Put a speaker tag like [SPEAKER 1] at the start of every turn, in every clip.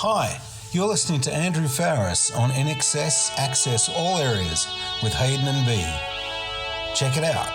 [SPEAKER 1] Hi, you're listening to Andrew Farriss on INXS Access All Areas with Hayden and B. Check it out.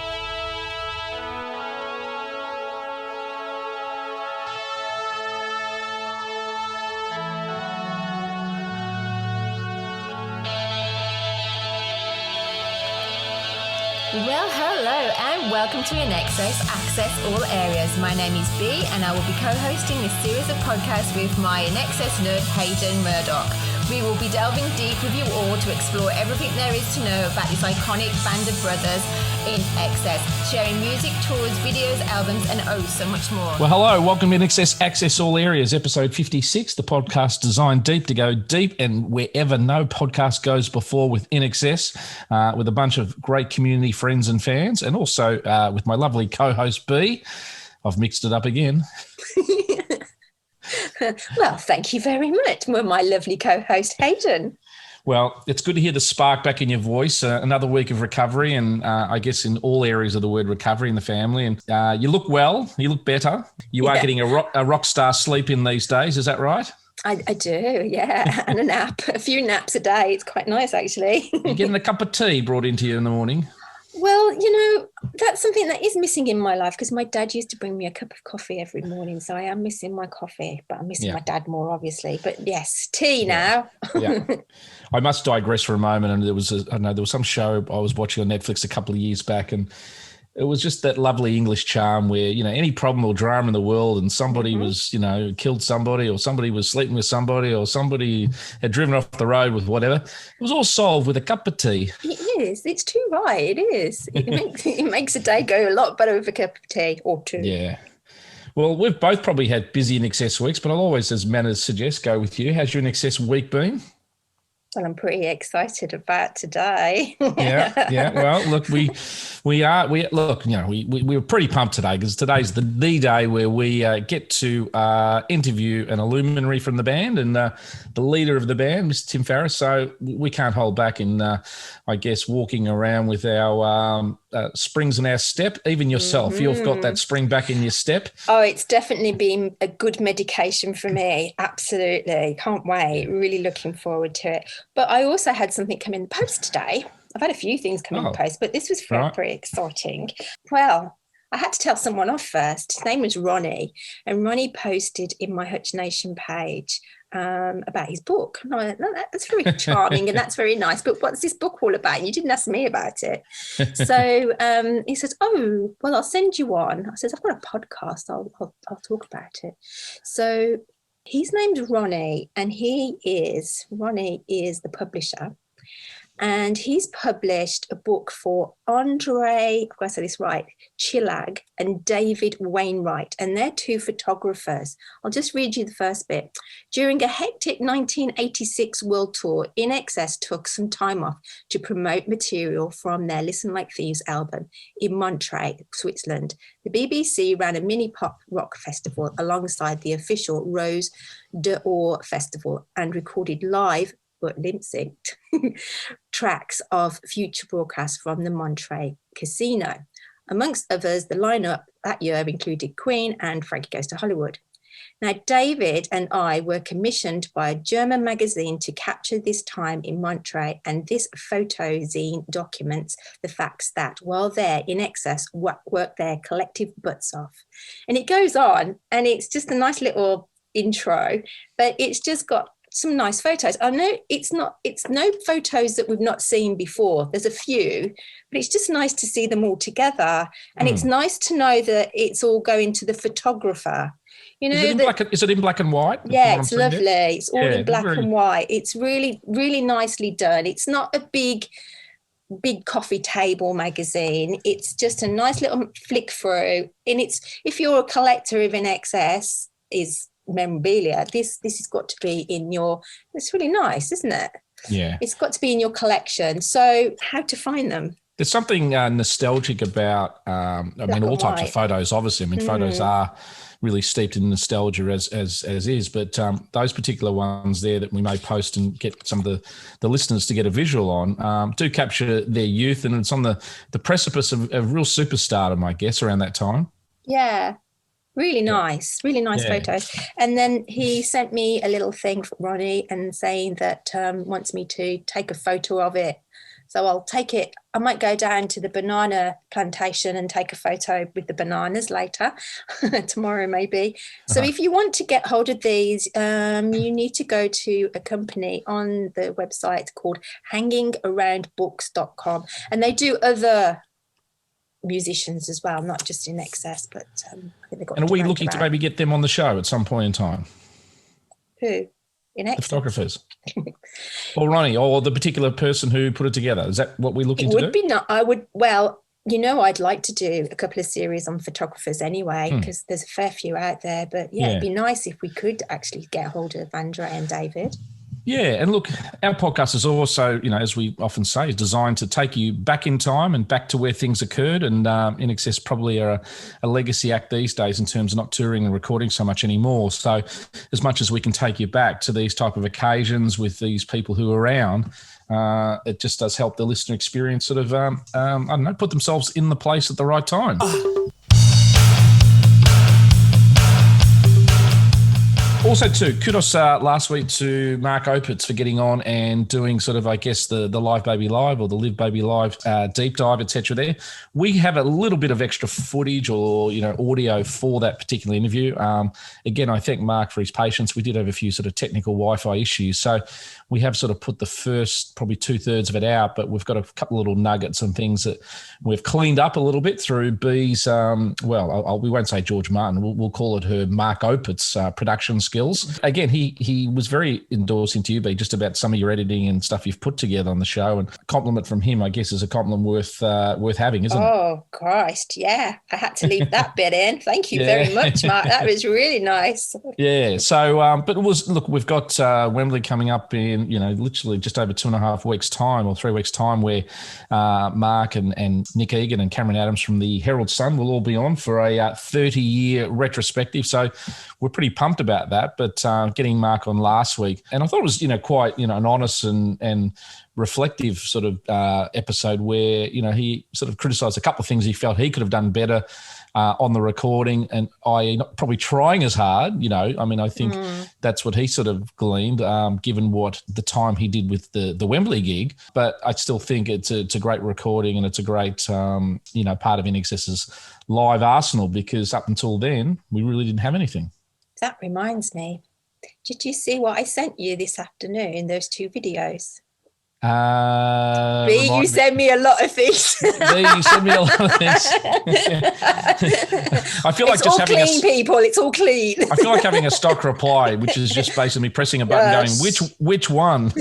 [SPEAKER 2] Well, hello and welcome to INXS Access All Areas. My name is B and I will be co-hosting this series of podcasts with my INXS nerd, Hayden Murdoch. We will be delving deep with you all to explore everything there is to know about this iconic band of brothers INXS, sharing music, tours, videos, albums, and oh, so much more.
[SPEAKER 3] Well, hello. Welcome to INXS Access All Areas, episode 56, the podcast designed deep to go deep and wherever no podcast goes before with INXS, with a bunch of great community friends and fans, and also with my lovely co-host, B. I've mixed it up again.
[SPEAKER 2] Well, thank you very much, my lovely co-host, Hayden.
[SPEAKER 3] Well, it's good to hear the spark back in your voice. Another week of recovery, and I guess in all areas of the word recovery in the family. And you look well. You look better. You are getting a rock star sleep in these days. Is that right?
[SPEAKER 2] I do, yeah. And a nap. A few naps a day. It's quite nice, actually.
[SPEAKER 3] You're getting a cup of tea brought into you in the morning?
[SPEAKER 2] Well, you know, that's something that is missing in my life because my dad used to bring me a cup of coffee every morning. So I am missing my coffee, but I'm missing my dad more, obviously. But yes, tea now.
[SPEAKER 3] Yeah. I must digress for a moment. And there was some show I was watching on Netflix a couple of years back, and it was just that lovely English charm where, you know, any problem or drama in the world and somebody was, you know, killed somebody or somebody was sleeping with somebody or somebody had driven off the road with whatever. It was all solved with a cup of tea.
[SPEAKER 2] It is. It's too right. It is. It makes a day go a lot better with a cup of tea or two.
[SPEAKER 3] Yeah. Well, we've both probably had busy INXS weeks, but I'll always, as manners suggest, go with you. How's your INXS week been?
[SPEAKER 2] Well, I'm pretty excited about today.
[SPEAKER 3] Yeah. Well, look, we were pretty pumped today because today's the day where we get to interview an luminary from the band and the leader of the band, Mr. Tim Farriss. So we can't hold back in, I guess, walking around with our springs in our step. Even yourself, you've got that spring back in your step.
[SPEAKER 2] Oh, it's definitely been a good medication for me. Absolutely. Can't wait. Really looking forward to it. But I also had something come in the post today. I've had a few things come in the post, but this was pretty exciting. Well, I had to tell someone off first. His name was Ronnie, and Ronnie posted in my Hutch Nation page about his book. And I went, no, that's very charming and that's very nice, but what's this book all about? And you didn't ask me about it. So he says, oh, well, I'll send you one. I says, I've got a podcast. I'll talk about it. So his name's Ronnie, and Ronnie is the publisher. And he's published a book for Andre, I've got to say this right, Chillag and David Wainwright, and they're two photographers. I'll just read you the first bit. During a hectic 1986 world tour, INXS took some time off to promote material from their Listen Like Thieves album in Montreux, Switzerland. The BBC ran a mini pop rock festival alongside the official Rose d'Or festival and recorded live but lip-synced tracks of future broadcasts from the Montreux Casino. Amongst others, the lineup that year included Queen and Frankie Goes to Hollywood. Now, David and I were commissioned by a German magazine to capture this time in Montreux, and this photo zine documents the facts that while they're INXS worked their collective butts off. And it goes on, and it's just a nice little intro, but it's just got some nice photos. I know it's no photos that we've not seen before. There's a few, but it's just nice to see them all together. And it's nice to know that it's all going to the photographer. You know,
[SPEAKER 3] is it in black and white?
[SPEAKER 2] Yeah, it's lovely. It's all in black and white. It's really, really nicely done. It's not a big coffee table magazine. It's just a nice little flick through. And if you're a collector of INXS is memorabilia, this has got to be in your, it's really nice, isn't it?
[SPEAKER 3] Yeah,
[SPEAKER 2] it's got to be in your collection. So how to find them?
[SPEAKER 3] There's something nostalgic about all types of photos, obviously. I mean, photos are really steeped in nostalgia as is, but those particular ones there that we may post and get some of the listeners to get a visual on do capture their youth, and it's on the precipice of real superstardom, I guess, around that time.
[SPEAKER 2] Yeah. Really nice photos. And then he sent me a little thing from Ronnie and saying that wants me to take a photo of it. So I'll take it. I might go down to the banana plantation and take a photo with the bananas later, tomorrow maybe. So if you want to get hold of these, you need to go to a company on the website called hangingaroundbooks.com. And they do other musicians as well, not just INXS, but I think they've got.
[SPEAKER 3] And are we looking to maybe get them on the show at some point in time?
[SPEAKER 2] Who? INXS?
[SPEAKER 3] The photographers. Or Ronnie, or the particular person who put it together. Is that what we're looking to do? It would be
[SPEAKER 2] not. I would. Well, I'd like to do a couple of series on photographers anyway, because there's a fair few out there. But it'd be nice if we could actually get hold of Andre and David.
[SPEAKER 3] Yeah, and look, our podcast is also, as we often say, is designed to take you back in time and back to where things occurred. And INXS probably are a legacy act these days in terms of not touring and recording so much anymore. So as much as we can take you back to these type of occasions with these people who are around, it just does help the listener experience sort of, put themselves in the place at the right time. Also, too, kudos last week to Mark Opitz for getting on and doing sort of, I guess, the Live Baby Live or the Live Baby Live deep dive, etc. There, we have a little bit of extra footage or audio for that particular interview. Again, I thank Mark for his patience. We did have a few sort of technical Wi-Fi issues, so we have sort of put the first probably 2/3 of it out, but we've got a couple of little nuggets and things that we've cleaned up a little bit through B's. We won't say George Martin. We'll call it her Mark Opitz production skills. Again, he was very endorsing to you, B, just about some of your editing and stuff you've put together on the show. And a compliment from him, I guess, is a compliment worth having, isn't it?
[SPEAKER 2] Oh, Christ, yeah. I had to leave that bit in. Thank you very much, Mark. That was really nice.
[SPEAKER 3] Yeah. So, but it was, look, we've got Wembley coming up in, literally just over 2.5 weeks' time or 3 weeks' time, where Mark and Nick Egan and Cameron Adams from the Herald Sun will all be on for a 30-year retrospective. So we're pretty pumped about that. But getting Mark on last week, and I thought it was, quite, an honest and reflective sort of episode where, he sort of criticised a couple of things he felt he could have done better on the recording, and not probably trying as hard, I think that's what he sort of gleaned, given what the time he did with the Wembley gig. But I still think it's a great recording, and it's a great, part of INXS's live arsenal, because up until then, we really didn't have anything.
[SPEAKER 2] That reminds me, did you see what I sent you this afternoon, those 2 videos? You send me a lot of things.
[SPEAKER 3] You send me a lot of things. I feel like just having
[SPEAKER 2] people. It's all clean.
[SPEAKER 3] I feel like having a stock reply, which is just basically pressing a button, going which one.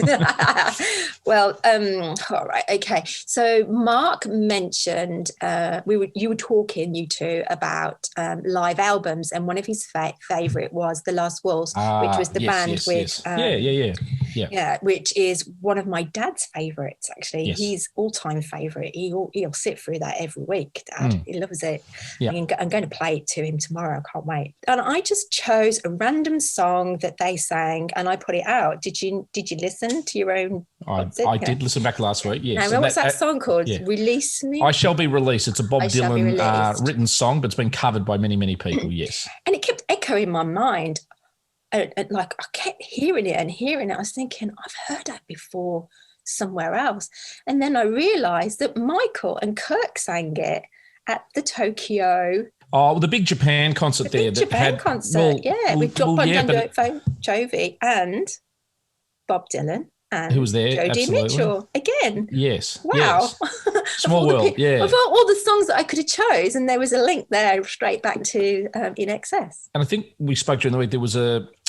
[SPEAKER 2] Well, all right, okay. So Mark mentioned you were talking, you two, about live albums, and one of his favourite was The Last Waltz, which was the band with yeah, which is one of my dad's favourites, actually. Yes. His all-time favourite. He'll sit through that every week, Dad. He loves it. Yeah. I'm going to play it to him tomorrow. I can't wait. And I just chose a random song that they sang, and I put it out. Did you listen to your own?
[SPEAKER 3] I did listen back last week, yes.
[SPEAKER 2] Now, what's that song called? Yeah. Release Me?
[SPEAKER 3] I Shall Be Released. It's a Bob Dylan written song, but it's been covered by many, many people, yes.
[SPEAKER 2] And it kept echoing in my mind. And I kept hearing it. I was thinking, I've heard that before somewhere else. And then I realised that Michael and Kirk sang it at the Tokyo.
[SPEAKER 3] Oh, the big Japan concert there.
[SPEAKER 2] With John Jovi and Bob Dylan. And
[SPEAKER 3] who was there?
[SPEAKER 2] Jodie Mitchell again.
[SPEAKER 3] Yes.
[SPEAKER 2] Wow.
[SPEAKER 3] Yes. Small world. Yeah.
[SPEAKER 2] Of all the songs that I could have chose, and there was a link there straight back to INXS.
[SPEAKER 3] And I think we spoke during the week. There was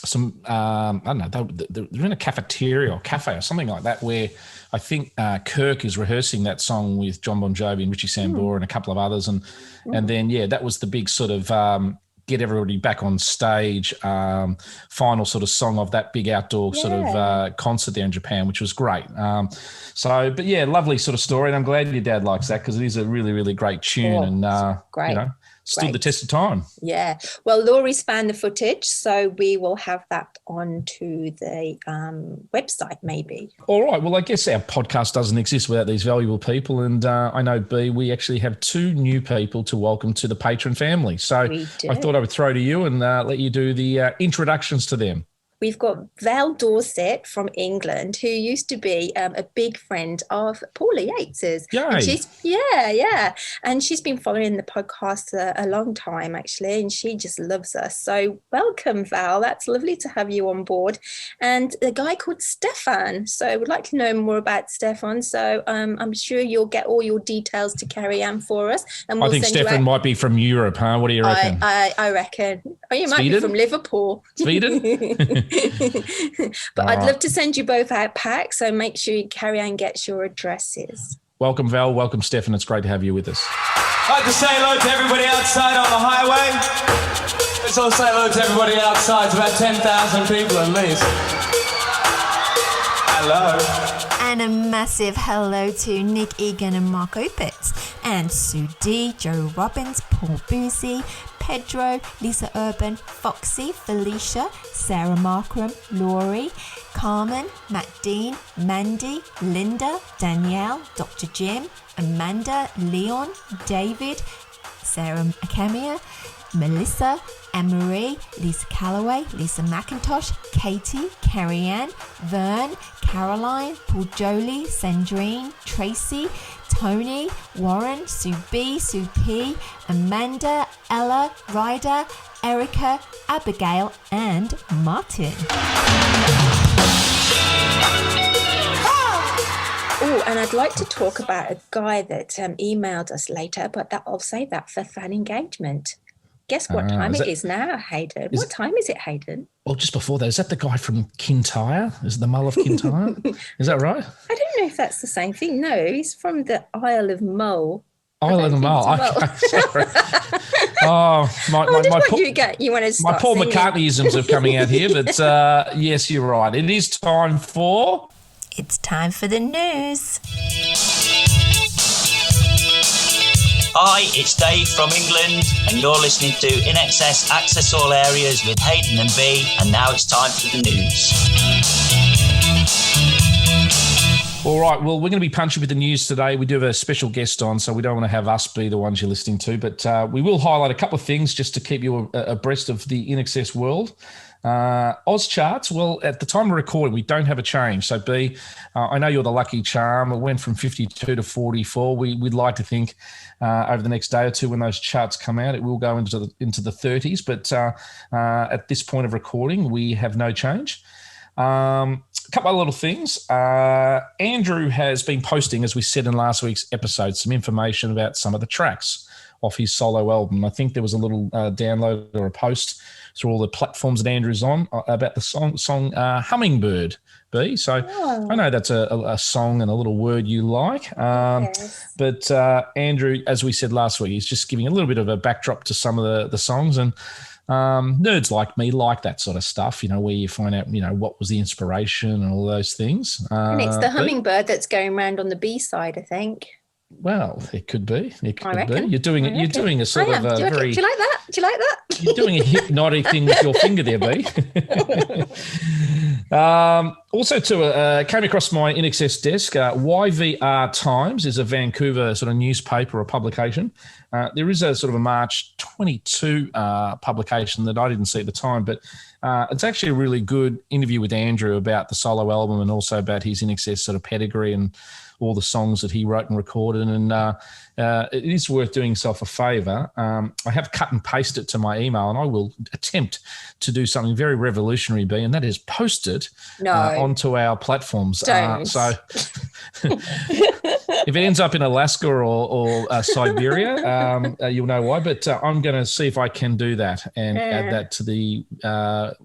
[SPEAKER 3] some I don't know. They're in a cafeteria or cafe or something like that, where I think Kirk is rehearsing that song with John Bon Jovi and Richie Sambora and a couple of others, and then that was the big sort of. Get everybody back on stage, final sort of song of that big outdoor sort of concert there in Japan, which was great. But lovely sort of story. And I'm glad your dad likes that, because it is a really, really great tune. Great. stood the test of time.
[SPEAKER 2] Yeah. Well, Laurie's found the footage, so we will have that onto the website maybe.
[SPEAKER 3] All right. Well, I guess our podcast doesn't exist without these valuable people. And I know, B, we actually have 2 new people to welcome to the Patron family. So I thought I would throw to you and let you do the introductions to them.
[SPEAKER 2] We've got Val Dorset from England, who used to be a big friend of Paula Yates's. And she's been following the podcast a long time, actually, and she just loves us. So welcome, Val. That's lovely to have you on board. And a guy called Stefan. So I would like to know more about Stefan. So I'm sure you'll get all your details to Carrie Ann for us. And
[SPEAKER 3] I think Stefan might be from Europe, huh? What do you reckon?
[SPEAKER 2] I reckon. Oh, you might be from Liverpool.
[SPEAKER 3] Sweden?
[SPEAKER 2] But I'd love to send you both out packs, so make sure Carrie Ann gets your addresses.
[SPEAKER 3] Welcome, Val. Welcome, Stefan. It's great to have you with us.
[SPEAKER 4] I'd like to say hello to everybody outside on the highway. Let's all say hello to everybody outside. It's about 10,000 people at least. Hello.
[SPEAKER 5] And a massive hello to Nick Egan and Mark Opitz, and Sue D, Joe Robbins, Paul Boozy, Pedro, Lisa Urban, Foxy, Felicia, Sarah Markram, Laurie, Carmen, Matt Dean, Mandy, Linda, Danielle, Dr. Jim, Amanda, Leon, David, Sarah Akamia, Melissa, Anne-Marie, Lisa Calloway, Lisa McIntosh, Katie, Carrie Ann, Vern, Caroline, Paul Jolie, Sandrine, Tracy, Tony, Warren, Sue B, Sue P, Amanda, Ella, Ryder, Erica, Abigail, and Martin.
[SPEAKER 2] Oh, and I'd like to talk about a guy that emailed us later, but I'll save that for fan engagement. Guess what time it is now, Hayden? What time is it, Hayden?
[SPEAKER 3] Well, just before that, is that the guy from Kintyre? Is it the Mull of Kintyre? Is that right?
[SPEAKER 2] I don't know if that's the same thing. No, he's from the Isle of Mull.
[SPEAKER 3] Isle of Mull. Okay, sorry. Oh, my Paul McCartneyisms are coming out here, but yes, you're right. It is time for...
[SPEAKER 5] It's time for the news.
[SPEAKER 6] Hi, it's Dave from England, and you're listening to INXS Access All Areas with Hayden and B, and now it's time for the news.
[SPEAKER 3] All right, well, we're going to be punchy with the news today. We do have a special guest on, so we don't want to have us be the ones you're listening to, but we will highlight a couple of things just to keep you abreast of the INXS world. Oz charts, well, at the time of recording, we don't have a change. So, B, I know you're the lucky charm. It went from 52 to 44. We'd like to think over the next day or two when those charts come out, it will go into the 30s. But at this point of recording, we have no change. A couple of little things. Andrew has been posting, as we said in last week's episode, some information about some of the tracks off his solo album. I think there was a little download or a post through all the platforms that Andrew's on about the song Hummingbird, B. So I know that's a song and a little word you like.
[SPEAKER 2] Yes.
[SPEAKER 3] But Andrew, as we said last week, he's just giving a little bit of a backdrop to some of the songs. And nerds like me like that sort of stuff, where you find out, what was the inspiration and all those things.
[SPEAKER 2] And it's the hummingbird that's going around on the B side, I think.
[SPEAKER 3] Well, it could be. It could
[SPEAKER 2] be.
[SPEAKER 3] You're doing it. You're doing a sort of a very.
[SPEAKER 2] Do you like that? Do you like that?
[SPEAKER 3] You're doing a hypnotic thing with your finger there, B. Also, came across my INXS desk. YVR Times is a Vancouver sort of newspaper or publication. There is a sort of a March 22 publication that I didn't see at the time, but it's actually a really good interview with Andrew about the solo album and also about his INXS sort of pedigree and all the songs that he wrote and recorded. And it is worth doing yourself a favour. I have cut and pasted it to my email, and I will attempt to do something very revolutionary, B, and that is post it onto our platforms. So if it ends up in Alaska or Siberia, you'll know why. But I'm going to see if I can do that and add that to the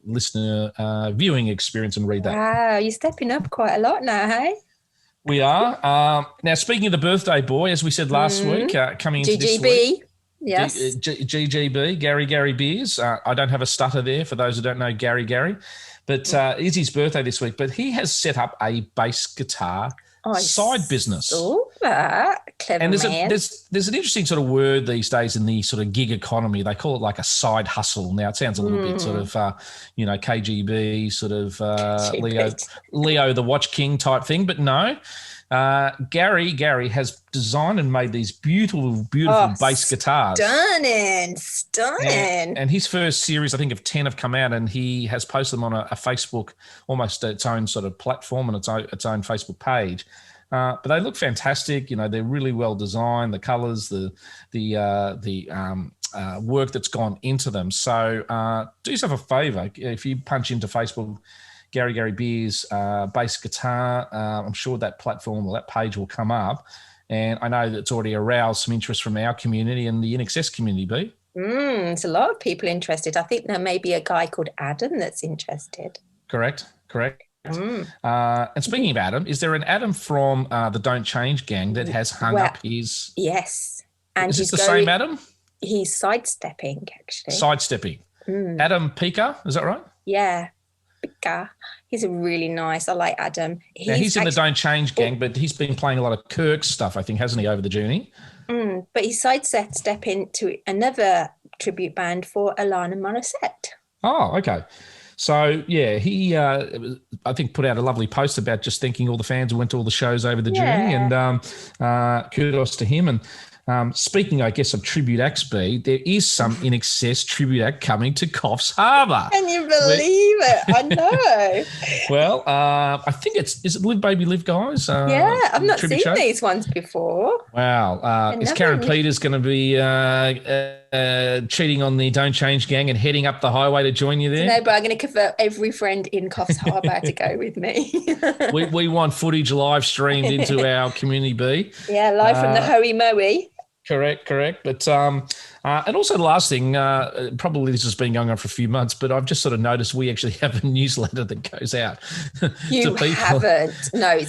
[SPEAKER 3] listener viewing experience and read that.
[SPEAKER 2] Wow, you're stepping up quite a lot now, hey?
[SPEAKER 3] We are. Now, speaking of the birthday boy, as we said last week, coming into this week.
[SPEAKER 2] Yes.
[SPEAKER 3] GGB, Gary Beers. I don't have a stutter there for those who don't know Gary. But it is his birthday this week. But he has set up a bass guitar side business.
[SPEAKER 2] Clever
[SPEAKER 3] and
[SPEAKER 2] man.
[SPEAKER 3] There's an interesting sort of word these days in the sort of gig economy. They call it like a side hustle. Now it sounds a little bit sort of, KGB sort of Leo the Watch King type thing, but no. Gary has designed and made these beautiful bass guitars.
[SPEAKER 2] Stunning.
[SPEAKER 3] And his first series, I think, of 10 have come out, and he has posted them on a Facebook, almost its own sort of platform and its own Facebook page. But they look fantastic. They're really well designed. The colours, the work that's gone into them. So do yourself a favour if you punch into Facebook, Gary Beers bass guitar. I'm sure that platform or that page will come up, and I know that it's already aroused some interest from our community and the INXS community. B.
[SPEAKER 2] There's a lot of people interested. I think there may be a guy called Adam that's interested.
[SPEAKER 3] Correct. And speaking of Adam, is there an Adam from the Don't Change gang that has hung up his?
[SPEAKER 2] Yes, and
[SPEAKER 3] is it the same Adam?
[SPEAKER 2] He's sidestepping, actually.
[SPEAKER 3] Adam Pika, is that right?
[SPEAKER 2] Yeah. He's a really nice. I like Adam.
[SPEAKER 3] He's in the Don't Change gang, but he's been playing a lot of Kirk's stuff, I think, hasn't he, over the journey?
[SPEAKER 2] But he's sidestepping to another tribute band for Alana Morissette.
[SPEAKER 3] Oh, okay. So, yeah, he, I think, put out a lovely post about just thanking all the fans who went to all the shows over the journey, and kudos to him. And speaking, I guess, of tribute acts, B, there is some INXS tribute act coming to Coffs Harbour.
[SPEAKER 2] Can you believe it? I know.
[SPEAKER 3] Well, I think is it Live Baby Live, guys?
[SPEAKER 2] I've not seen these ones before.
[SPEAKER 3] Wow. Is Karen Peters going to be cheating on the Don't Change gang and heading up the highway to join you there?
[SPEAKER 2] No, but I'm going to convert every friend in Coffs Harbour to go with me.
[SPEAKER 3] we want footage live streamed into our community, B.
[SPEAKER 2] Yeah, live from the Hoey Moey.
[SPEAKER 3] Correct. But and also the last thing, probably this has been going on for a few months, but I've just sort of noticed we actually have a newsletter that goes out.
[SPEAKER 2] You haven't? No,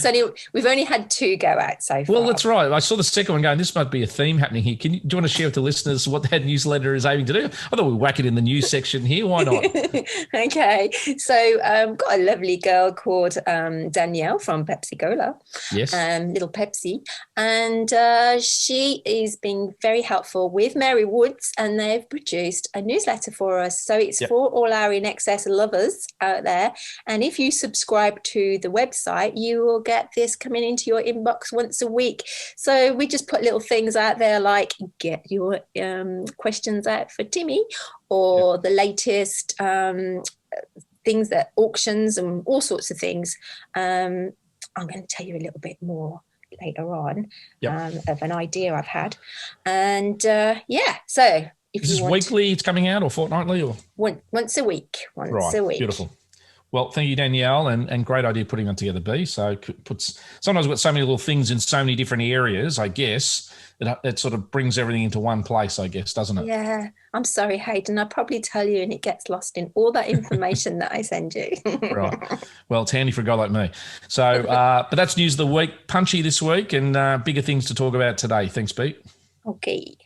[SPEAKER 2] we've only had 2 go out so far.
[SPEAKER 3] Well, that's right. I saw the second one going, this might be a theme happening here. Do you want to share with the listeners what that newsletter is aiming to do? I thought we'd whack it in the news section here. Why not?
[SPEAKER 2] Okay. So got a lovely girl called Danielle from Pepsi Cola.
[SPEAKER 3] Yes.
[SPEAKER 2] Little Pepsi. And she is being very helpful with Mary Woods, and they've produced a newsletter for us. So it's for all our INXS lovers out there. And if you subscribe to the website, you will get this coming into your inbox once a week. So we just put little things out there like get your questions out for Timmy, or the latest things, that auctions and all sorts of things. I'm going to tell you a little bit more later on of an idea I've had. And so if
[SPEAKER 3] is this weekly it's coming out, or fortnightly, or
[SPEAKER 2] once a week? Once a week. Beautiful.
[SPEAKER 3] Well, thank you, Danielle, and great idea putting them together, B. So sometimes we've got so many little things in so many different areas, I guess, it sort of brings everything into one place, I guess, doesn't it?
[SPEAKER 2] Yeah. I'm sorry, Hayden. I'll probably tell you and it gets lost in all that information that I send you.
[SPEAKER 3] Right. Well, it's handy for a guy like me. So, but that's news of the week. Punchy this week, and bigger things to talk about today. Thanks, Pete.
[SPEAKER 2] Okay.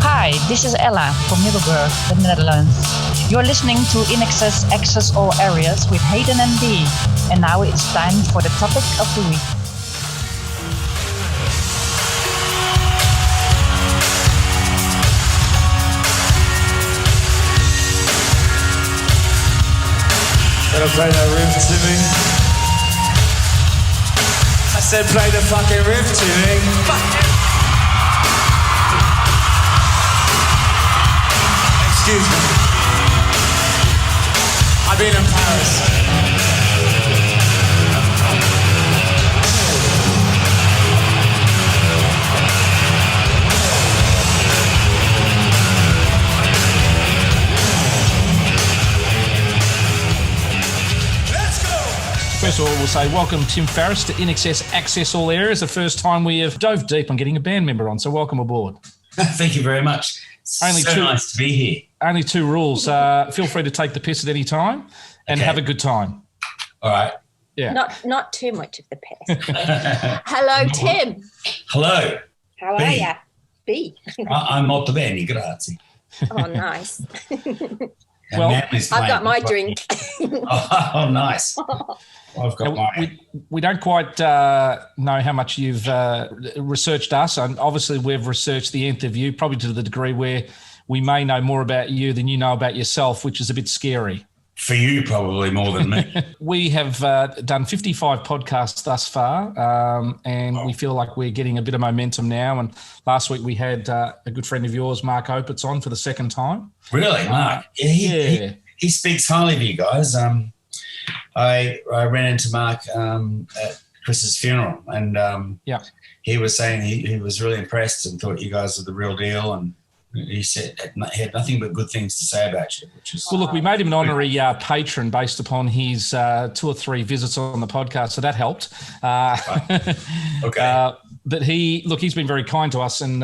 [SPEAKER 7] Hi, this is Ella from Middelburg, the Netherlands. You're listening to INXS Access All Areas with Hayden and Dee. And now it's time for the topic of the week.
[SPEAKER 4] Gonna play that riff to me. I said play the fucking riff to me. Excuse me. I've been in Paris.
[SPEAKER 3] First of all, we'll say welcome, Tim Farriss, to INXS Access All Areas. The first time we have dove deep on getting a band member on, so welcome aboard.
[SPEAKER 6] Thank you very much. Nice to be here.
[SPEAKER 3] Only 2 rules. Feel free to take the piss at any time and have a good time.
[SPEAKER 6] All right.
[SPEAKER 3] Yeah.
[SPEAKER 2] Not too much of the piss. Hello, Tim.
[SPEAKER 6] Hello.
[SPEAKER 2] How are you? B.
[SPEAKER 6] I'm molto bene, grazie.
[SPEAKER 2] Oh, nice. Well, I've got my drink.
[SPEAKER 8] Oh, nice. I've got mine.
[SPEAKER 3] We don't quite know how much you've researched us. And obviously, we've researched the nth of you, probably to the degree where we may know more about you than you know about yourself, which is a bit scary.
[SPEAKER 8] For you, probably more than me.
[SPEAKER 3] We have done 55 podcasts thus far, and we feel like we're getting a bit of momentum now. And last week we had a good friend of yours, Mark Opitz, on for the second time.
[SPEAKER 8] Really, Mark? He speaks highly of you guys. I ran into Mark at Chris's funeral, and he was saying he was really impressed and thought you guys were the real deal, and he said he had nothing but good things to say about you. Which is
[SPEAKER 3] well, look, we made him an honorary patron based upon his 2 or 3 visits on the podcast, so that helped.
[SPEAKER 8] Okay.
[SPEAKER 3] But he's been very kind to us and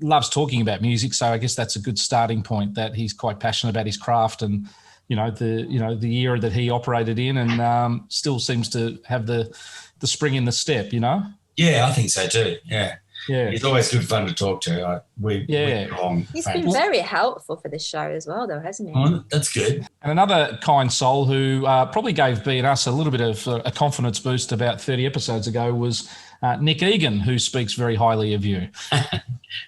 [SPEAKER 3] loves talking about music, so I guess that's a good starting point. That he's quite passionate about his craft and the era that he operated in, and still seems to have the spring in the step.
[SPEAKER 8] Yeah, I think so too. Yeah.
[SPEAKER 3] Yeah,
[SPEAKER 8] he's always good fun to talk to. We get along.
[SPEAKER 2] He's been very helpful for this show as well, though, hasn't he?
[SPEAKER 8] Oh, that's good.
[SPEAKER 3] And another kind soul who probably gave B and us a little bit of a confidence boost about 30 episodes ago was Nick Egan, who speaks very highly of you.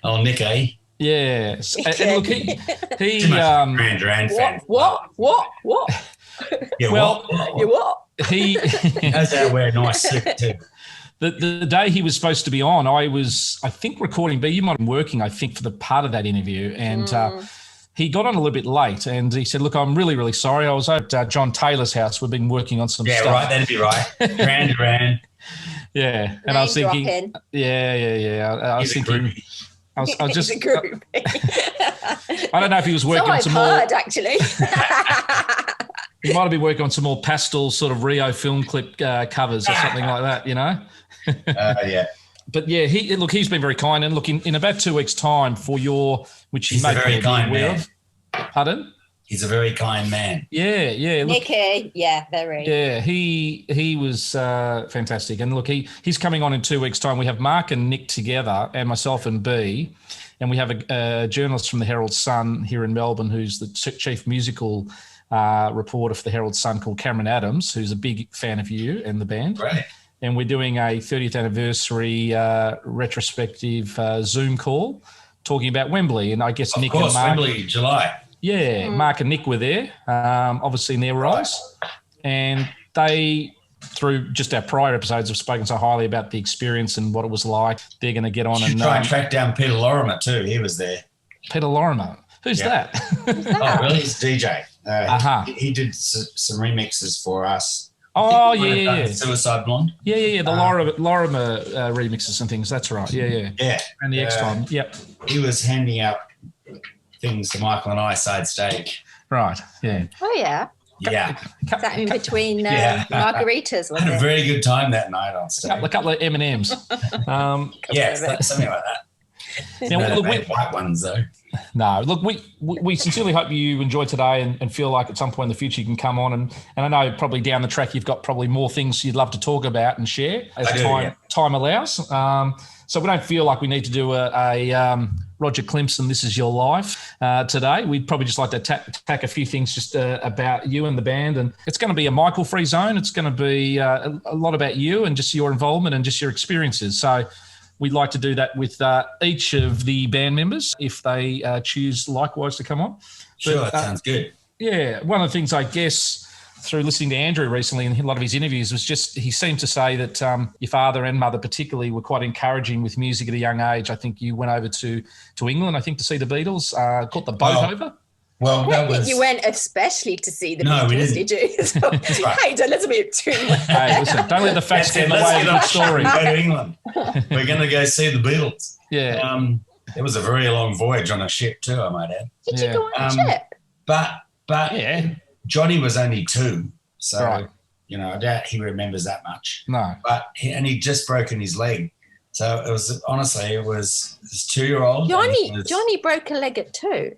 [SPEAKER 8] Oh, Nick, eh?
[SPEAKER 3] Yes. And look, he
[SPEAKER 8] Duran Duran fan.
[SPEAKER 2] What?
[SPEAKER 8] Yeah,
[SPEAKER 2] what?
[SPEAKER 3] He
[SPEAKER 8] knows how to wear a nice suit too.
[SPEAKER 3] The day he was supposed to be on, I think, recording, but you might have been working, I think, for the part of that interview. And he got on a little bit late and he said, look, I'm really, really sorry. I was at John Taylor's house. We've been working on some stuff.
[SPEAKER 8] Yeah, right. That'd be right. Duran.
[SPEAKER 3] Yeah. And I was thinking, I was thinking, I was just, I don't know if he was working on some more.
[SPEAKER 2] Actually.
[SPEAKER 3] He might have been working on some more pastel sort of Rio film clip covers or something like that,
[SPEAKER 8] Yeah.
[SPEAKER 3] But yeah, he's been very kind. And look, in about 2 weeks' time for which
[SPEAKER 8] he's
[SPEAKER 3] you may
[SPEAKER 8] a very kind
[SPEAKER 3] be aware
[SPEAKER 8] man.
[SPEAKER 3] of. Pardon?
[SPEAKER 8] He's a very kind man.
[SPEAKER 3] Yeah. Look,
[SPEAKER 2] Nicky, very.
[SPEAKER 3] Yeah, he was fantastic. And look, he's coming on in 2 weeks' time. We have Mark and Nick together, and myself and B, and we have a journalist from the Herald Sun here in Melbourne who's the chief musical reporter for the Herald Sun called Cameron Adams, who's a big fan of you and the band.
[SPEAKER 8] Right.
[SPEAKER 3] And we're doing a 30th anniversary retrospective Zoom call talking about Wembley. And I guess Nick and Mark.
[SPEAKER 8] Wembley, July.
[SPEAKER 3] Yeah, Mark and Nick were there, obviously in their roles. And they, through just our prior episodes, have spoken so highly about the experience and what it was like. They're going to get on and
[SPEAKER 8] try and track down Peter Lorimer too. He was there.
[SPEAKER 3] Peter Lorimer? Who's that?
[SPEAKER 8] Oh, really? He's a DJ. He did some remixes for us.
[SPEAKER 3] Oh, yeah.
[SPEAKER 8] Suicide Blonde.
[SPEAKER 3] Yeah. The Lorimer remixes and things. That's right. Yeah. And the X-Time. Yep.
[SPEAKER 8] He was handing out things to Michael and I side stage.
[SPEAKER 3] Right. Yeah.
[SPEAKER 2] Oh, yeah.
[SPEAKER 8] Yeah.
[SPEAKER 2] Is that in between margaritas?
[SPEAKER 8] I had a very good time that night on stage.
[SPEAKER 3] A couple of M&Ms.
[SPEAKER 8] Something like that.
[SPEAKER 3] Now, look,
[SPEAKER 8] white ones though.
[SPEAKER 3] No, look, we sincerely hope you enjoyed today and feel like at some point in the future you can come on and I know probably down the track you've got probably more things you'd love to talk about and share as time allows. So we don't feel like we need to do a Roger Klimpson, This Is Your Life today. We'd probably just like to tack a few things just about you and the band. And it's going to be a Michael-free zone. It's going to be a lot about you and just your involvement and just your experiences. So we'd like to do that with each of the band members if they choose likewise to come on.
[SPEAKER 8] Sure, that sounds good.
[SPEAKER 3] Yeah, one of the things I guess through listening to Andrew recently in a lot of his interviews was just he seemed to say that your father and mother particularly were quite encouraging with music at a young age. I think you went over to England, I think, to see the Beatles, caught the boat over.
[SPEAKER 8] Well, that was...
[SPEAKER 2] You went especially to see the Beatles, did you? So, hey, don't let me too much.
[SPEAKER 3] Hey, listen, don't let the facts get in the way of the story.
[SPEAKER 8] Go to England. We're going to go see the Beatles.
[SPEAKER 3] Yeah.
[SPEAKER 8] It was a very long voyage on a ship too, I might add.
[SPEAKER 2] Did you go on a ship?
[SPEAKER 8] But Johnny was only 2, so I doubt he remembers that much.
[SPEAKER 3] No.
[SPEAKER 8] But he'd just broken his leg. So it was, honestly, it was this 2-year-old.
[SPEAKER 2] Johnny broke a leg at 2.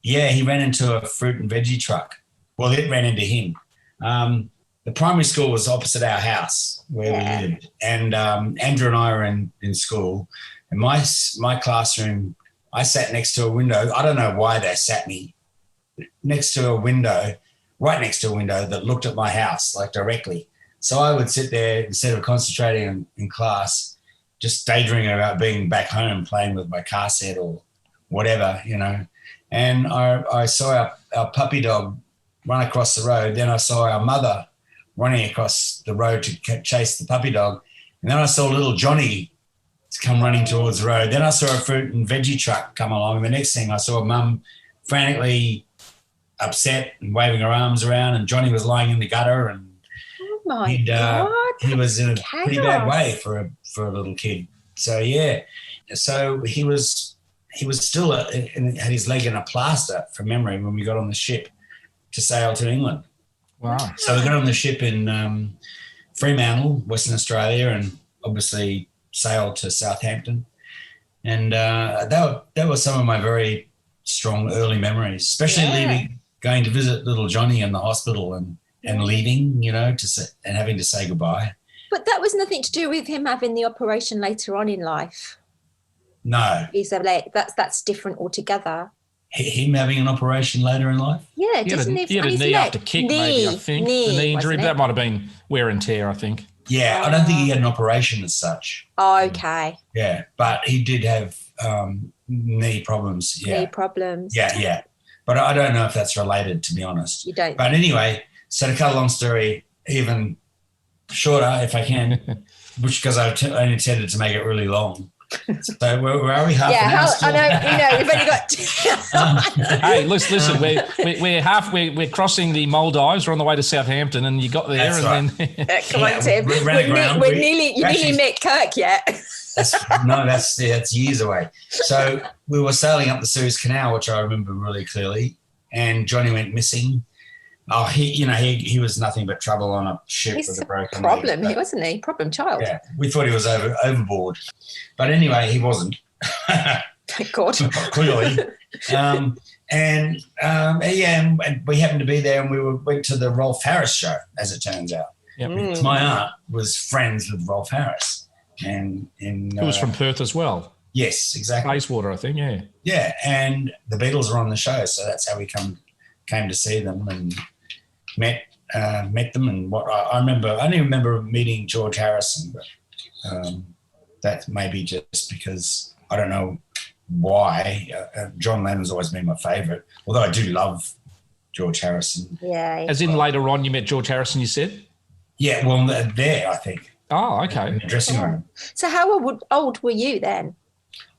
[SPEAKER 8] Yeah, he ran into a fruit and veggie truck. Well, it ran into him. The primary school was opposite our house where we lived. And Andrew and I were in school. And my classroom, I sat next to a window. I don't know why they sat me next to a window, right next to a window that looked at my house, like directly. So I would sit there instead of concentrating in class, just daydreaming about being back home, playing with my car set or whatever, you know. And I saw our puppy dog run across the road. Then I saw our mother running across the road to chase the puppy dog. And then I saw little Johnny come running towards the road. Then I saw a fruit and veggie truck come along. And the next thing I saw Mum frantically upset and waving her arms around, and Johnny was lying in the gutter, and
[SPEAKER 2] God,
[SPEAKER 8] he was in a pretty bad way for a little kid. So so he was still had his leg in a plaster from memory when we got on the ship to sail to England.
[SPEAKER 3] Wow!
[SPEAKER 8] So we got on the ship in Fremantle, Western Australia, and obviously sailed to Southampton. And that were some of my very strong early memories, especially going to visit little Johnny in the hospital and leaving, you know, and having to say goodbye.
[SPEAKER 2] But that was nothing to do with him having the operation later on in life.
[SPEAKER 8] No.
[SPEAKER 2] That's different altogether.
[SPEAKER 8] Him having an operation later in life?
[SPEAKER 2] Yeah,
[SPEAKER 3] he had a knee after kick, maybe, I think. The knee injury. That might have been wear and tear, I think.
[SPEAKER 8] Yeah, I don't think he had an operation as such.
[SPEAKER 2] Oh, okay.
[SPEAKER 8] Yeah, but he did have knee problems. Yeah.
[SPEAKER 2] Knee problems.
[SPEAKER 8] Yeah. But I don't know if that's related, to be honest.
[SPEAKER 2] You don't.
[SPEAKER 8] But anyway, so to cut a long story even shorter, if I can, which because I only intended to make it really long. So where are we? Half an hour still?
[SPEAKER 2] I know. We've only got.
[SPEAKER 3] Hey, listen. We're halfway. We're crossing the Maldives. We're on the way to Southampton, and you got there,
[SPEAKER 8] that's
[SPEAKER 3] and
[SPEAKER 8] right.
[SPEAKER 3] then
[SPEAKER 2] Come on, Tim. You nearly met Kirk yet.
[SPEAKER 8] That's years away. So we were sailing up the Suez Canal, which I remember really clearly, and Johnny went missing. Oh, he was nothing but trouble on a ship with a broken
[SPEAKER 2] problem,
[SPEAKER 8] leg.
[SPEAKER 2] Wasn't he? Problem child.
[SPEAKER 8] Yeah, we thought he was overboard, but anyway, he wasn't.
[SPEAKER 2] Thank God.
[SPEAKER 8] Clearly. And we happened to be there, and we went to the Rolf Harris show, as it turns out. Yep. My aunt was friends with Rolf Harris, and who
[SPEAKER 3] was from Perth as well.
[SPEAKER 8] Yes, exactly.
[SPEAKER 3] Bayswater, I think. Yeah.
[SPEAKER 8] Yeah, and the Beatles were on the show, so that's how we came to see them and met them. And what I remember, I only remember meeting George Harrison, but that may be just because I don't know why. John Lennon's always been my favourite, although I do love George Harrison.
[SPEAKER 2] Yeah.
[SPEAKER 3] As in later on, you met George Harrison, you said?
[SPEAKER 8] Yeah, well, there, I think.
[SPEAKER 3] Oh, okay.
[SPEAKER 8] In the dressing room.
[SPEAKER 2] So how old were you then?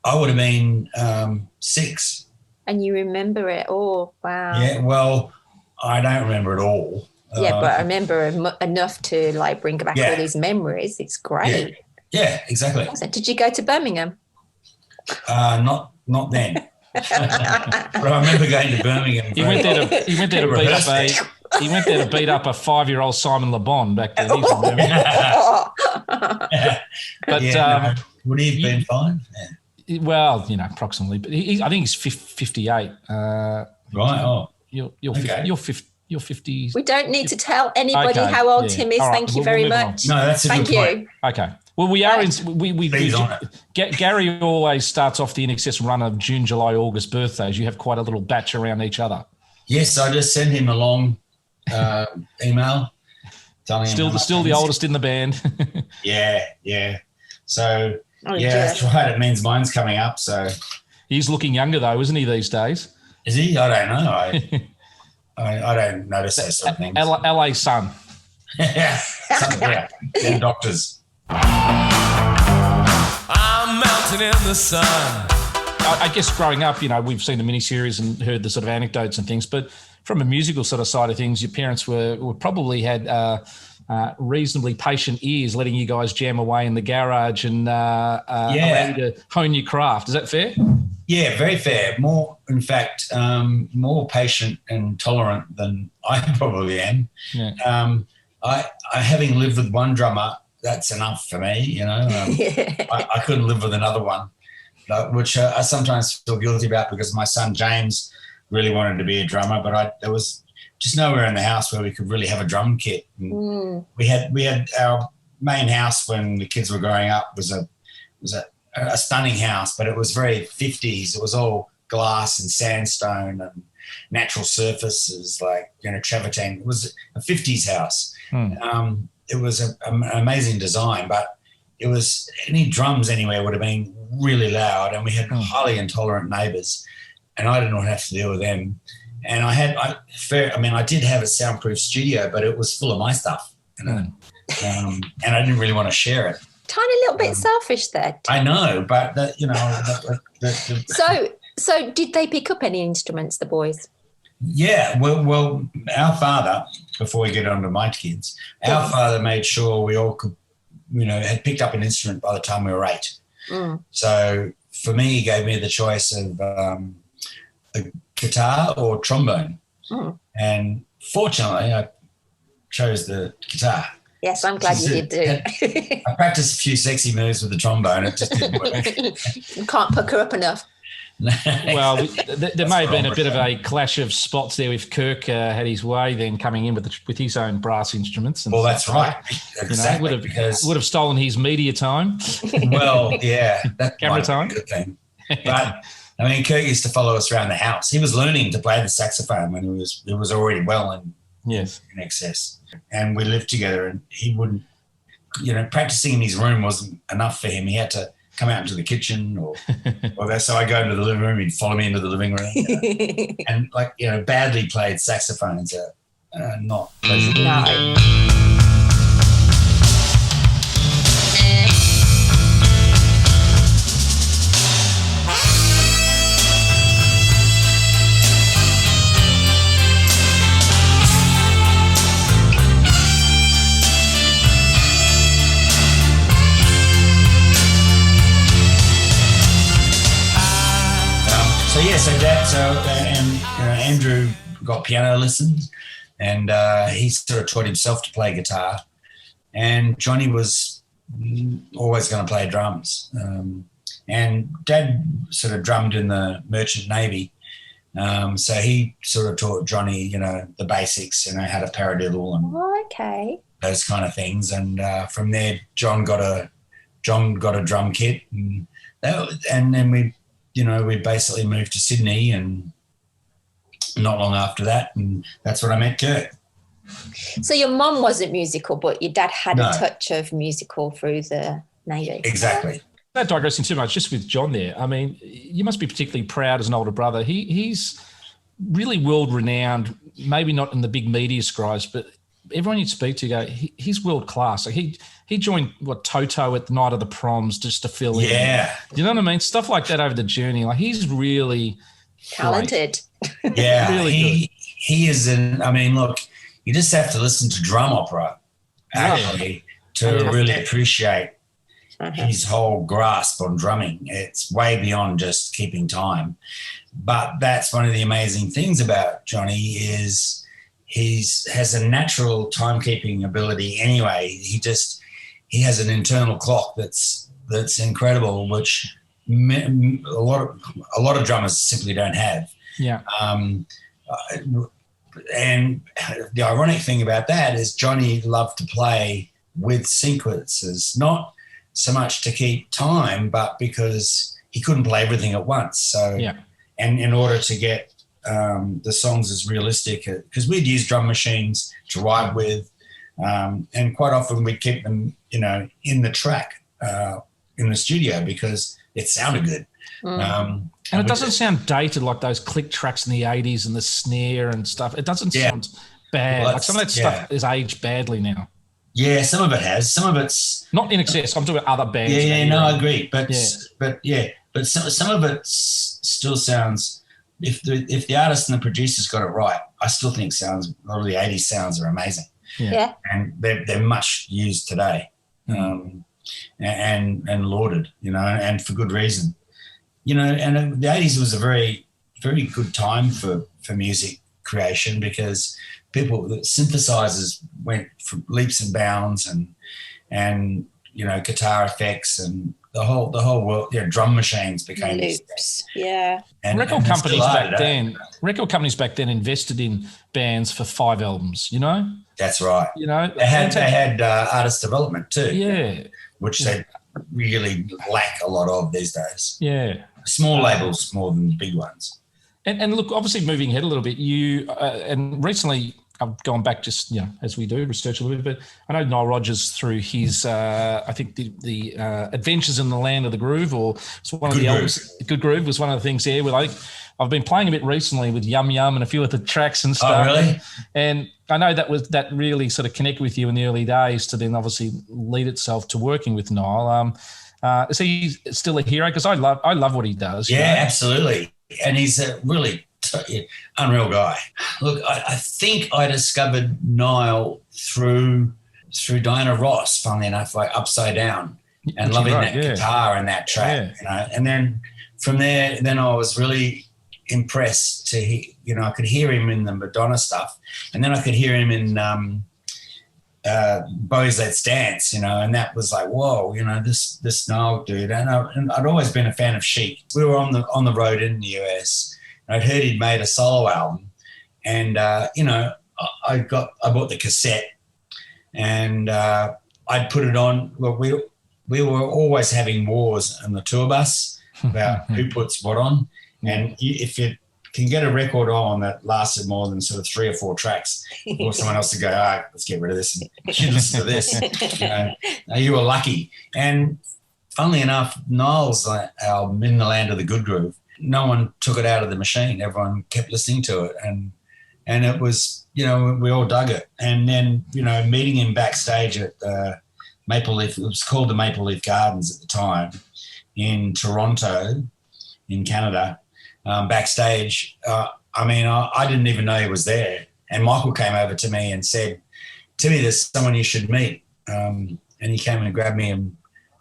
[SPEAKER 8] I would have been 6.
[SPEAKER 2] And you remember it all? Wow.
[SPEAKER 8] Yeah, well, I don't remember it all.
[SPEAKER 2] Yeah, but I remember enough to like bring back all these memories. It's great.
[SPEAKER 8] Yeah, exactly.
[SPEAKER 2] So did you go to Birmingham?
[SPEAKER 8] Not then. But I remember going to Birmingham.
[SPEAKER 3] He went there to beat up a 5-year-old Simon Le Bon back then. He's from Birmingham. But
[SPEAKER 8] would he have been fine? Yeah.
[SPEAKER 3] Well, approximately. But I think he's 58.
[SPEAKER 8] Right. Oh.
[SPEAKER 3] You're 50.
[SPEAKER 2] We don't need to tell anybody how old Tim is. Right, Thank you very much.
[SPEAKER 8] No, that's a good point.
[SPEAKER 3] Okay. Well, we are Gary always starts off the INXS run of June, July, August birthdays. You have quite a little batch around each other.
[SPEAKER 8] Yes, I just sent him a long email.
[SPEAKER 3] Still the oldest in the band.
[SPEAKER 8] Yeah. So that's right. It means mine's coming up. So
[SPEAKER 3] he's looking younger though, isn't he these days?
[SPEAKER 8] Is he? I don't know. I don't notice those sort of things.
[SPEAKER 3] LA Sun.
[SPEAKER 8] Yeah. They're doctors.
[SPEAKER 4] I'm melting in the sun.
[SPEAKER 3] I guess growing up, we've seen the miniseries and heard the sort of anecdotes and things, but from a musical sort of side of things, your parents were probably had reasonably patient ears, letting you guys jam away in the garage and allow you to hone your craft. Is that fair?
[SPEAKER 8] Yeah, very fair. More, in fact, more patient and tolerant than I probably am.
[SPEAKER 3] Yeah.
[SPEAKER 8] I having lived with one drummer, that's enough for me. I couldn't live with another one, which I sometimes feel guilty about because my son James really wanted to be a drummer, but there was just nowhere in the house where we could really have a drum kit. And we had our main house when the kids were growing up was a stunning house, but it was very 50s. It was all glass and sandstone, and natural surfaces, like, travertine. It was a 50s house. It was an amazing design, but it was, any drums anywhere would have been really loud, and we had highly intolerant neighbours, and I didn't want to have to deal with them. And I did have a soundproof studio, but it was full of my stuff, and I didn't really want to share it.
[SPEAKER 2] Tiny little bit selfish there.
[SPEAKER 8] I know, but
[SPEAKER 2] So did they pick up any instruments, the boys?
[SPEAKER 8] Yeah, well, our father, before we get on to my kids, our father made sure we all could, had picked up an instrument by the time we were 8. So for me, he gave me the choice of a guitar or trombone. And fortunately, I chose the guitar.
[SPEAKER 2] Yes, I'm glad you did do.
[SPEAKER 8] I practiced a few sexy moves with the trombone. It just didn't work.
[SPEAKER 2] You can't pucker up enough.
[SPEAKER 3] Well, there may have been a bit of a clash of spots there with Kirk had his way then coming in with his own brass instruments. And
[SPEAKER 8] that's right. Exactly.
[SPEAKER 3] Would have stolen his media time.
[SPEAKER 8] Well, yeah. That
[SPEAKER 3] camera time.
[SPEAKER 8] Be a good thing. But, Kirk used to follow us around the house. He was learning to play the saxophone when he was already well in INXS. And we lived together, and he wouldn't, practicing in his room wasn't enough for him. He had to come out into the kitchen or so I go into the living room, he'd follow me into the living room. And badly played saxophones are not pleasurable.
[SPEAKER 2] No.
[SPEAKER 8] Andrew got piano lessons, and he sort of taught himself to play guitar. And Johnny was always going to play drums. And Dad sort of drummed in the Merchant Navy, so he sort of taught Johnny, the basics, how to paradiddle and those kind of things. And from there, John got a drum kit, and then we basically moved to Sydney, and not long after that, and that's when I met Kurt.
[SPEAKER 2] So your mum wasn't musical, but your dad had a touch of musical through the Navy.
[SPEAKER 8] Exactly.
[SPEAKER 3] Not digressing too much, just with John there. I mean, you must be particularly proud as an older brother. He's really world-renowned, maybe not in the big media scribes, but everyone you speak to go, he's world-class. Like he joined, Toto at the night of the proms just to fill in.
[SPEAKER 8] Yeah.
[SPEAKER 3] You know what I mean? Stuff like that over the journey. Like, he's really
[SPEAKER 2] talented.
[SPEAKER 8] Yeah.
[SPEAKER 3] Really
[SPEAKER 8] he is look, you just have to listen to drum opera actually to really appreciate his whole grasp on drumming. It's way beyond just keeping time. But that's one of the amazing things about Johnny is he has a natural timekeeping ability anyway. He has an internal clock that's incredible, which a lot of drummers simply don't have.
[SPEAKER 3] Yeah.
[SPEAKER 8] And the ironic thing about that is Johnny loved to play with sequences, not so much to keep time, but because he couldn't play everything at once. So, and in order to get the songs as realistic, because we'd use drum machines to write with, and quite often we'd keep them, in the track in the studio because it sounded good.
[SPEAKER 3] And it doesn't sound dated like those click tracks in the 80s and the snare and stuff. It doesn't sound bad. Like some of that stuff is aged badly now.
[SPEAKER 8] Yeah, some of it has. Some of it's
[SPEAKER 3] not INXS. I'm talking about other bands.
[SPEAKER 8] I agree. But some of it still sounds. If the artist and the producer's got it right, I still think a lot of the 80s sounds are amazing.
[SPEAKER 2] Yeah.
[SPEAKER 8] And they're much used today, and lauded, and for good reason. And the 80s was a very, very good time for music creation because the synthesizers went from leaps and bounds and guitar effects and the whole world, drum machines became
[SPEAKER 2] loops. Yeah.
[SPEAKER 3] And record companies back then invested in bands for 5 albums,
[SPEAKER 8] That's right. They had artist development too.
[SPEAKER 3] Yeah.
[SPEAKER 8] Which they really lack a lot of these days.
[SPEAKER 3] Yeah.
[SPEAKER 8] Small labels more than the big ones.
[SPEAKER 3] And look, obviously moving ahead a little bit, you and recently I've gone back just, as we do, research a little bit, but I know Nile Rodgers through his, I think the Adventures in the Land of the Groove, or it's one of the albums, Good Groove was one of the things there with, I've been playing a bit recently with Yum Yum and a few of the tracks and stuff.
[SPEAKER 8] Oh, really?
[SPEAKER 3] And I know that really sort of connected with you in the early days to then obviously lead itself to working with Nile. Is he still a hero? Because I love what he does.
[SPEAKER 8] Yeah, absolutely. And he's a really unreal guy. Look, I think I discovered Nile through Diana Ross, funnily enough, like Upside Down, and loving that guitar and that track. And then from there, I was really impressed to I could hear him in the Madonna stuff, and then I could hear him in Boys Let's Dance, and that was like, whoa, this Nile dude. And I'd always been a fan of Chic. We were on the road in the US, and I'd heard he'd made a solo album, and I bought the cassette, and I'd put it on. Well, we were always having wars on the tour bus about who puts what on, and if you can get a record on that lasted more than sort of 3 or 4 tracks, or someone else to go, let's get rid of this and you listen to this. You were lucky. And funnily enough, Niall's album, In the Land of the Good Groove, no one took it out of the machine. Everyone kept listening to it. And it was, we all dug it. And then, meeting him backstage at Maple Leaf, it was called the Maple Leaf Gardens at the time, in Toronto, in Canada. Backstage, I didn't even know he was there. And Michael came over to me and said, Timmy, there's someone you should meet. And he came and grabbed me, and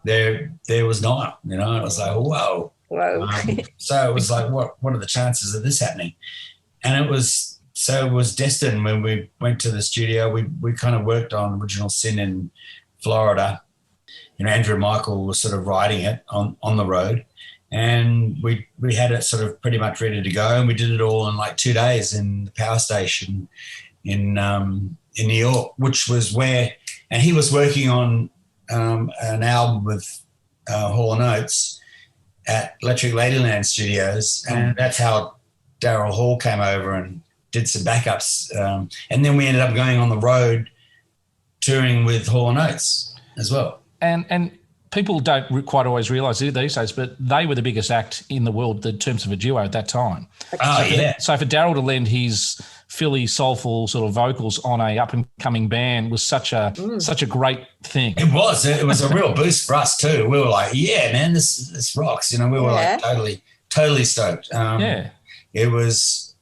[SPEAKER 8] there was Niall, it was like, whoa. So it was like, what are the chances of this happening? And it was destined. When we went to the studio, we kind of worked on Original Sin in Florida. Andrew and Michael were sort of writing it on the road. And we had it sort of pretty much ready to go, and we did it all in like 2 days in the power station in New York, which was where, and he was working on an album with Hall & Oates at Electric Ladyland Studios, and that's how Daryl Hall came over and did some backups, and then we ended up going on the road touring with Hall & Oates as well.
[SPEAKER 3] And people don't quite always realise it these days, but they were the biggest act in the world in terms of a duo at that time. So for Daryl to lend his Philly soulful sort of vocals on a up-and-coming band was such a great thing.
[SPEAKER 8] It was a real boost for us too. We were like, yeah, man, this rocks. We were like totally stoked. It was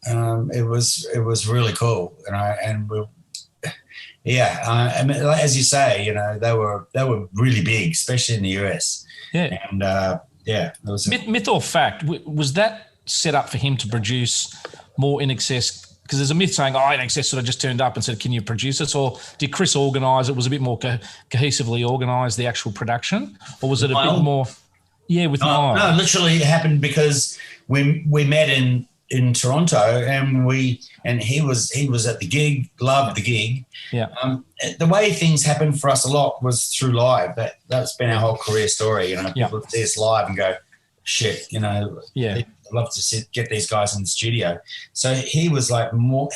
[SPEAKER 8] really cool, as you say, they were really big, especially in the US. Yeah, and it was
[SPEAKER 3] myth or fact. Was that set up for him to produce more INXS? Because there's a myth saying, INXS sort of just turned up and said, "Can you produce this?" Or did Chris organise it? Was it a bit more cohesively organised, the actual production, or was it a bit more? Yeah, with Niall.
[SPEAKER 8] No, literally it happened because we met in Toronto, and he was at the gig, loved the gig.
[SPEAKER 3] Yeah.
[SPEAKER 8] The way things happened for us a lot was through live. That's been our whole career story. People see us live and go, shit, I'd love to get these guys in the studio. So he was like Niall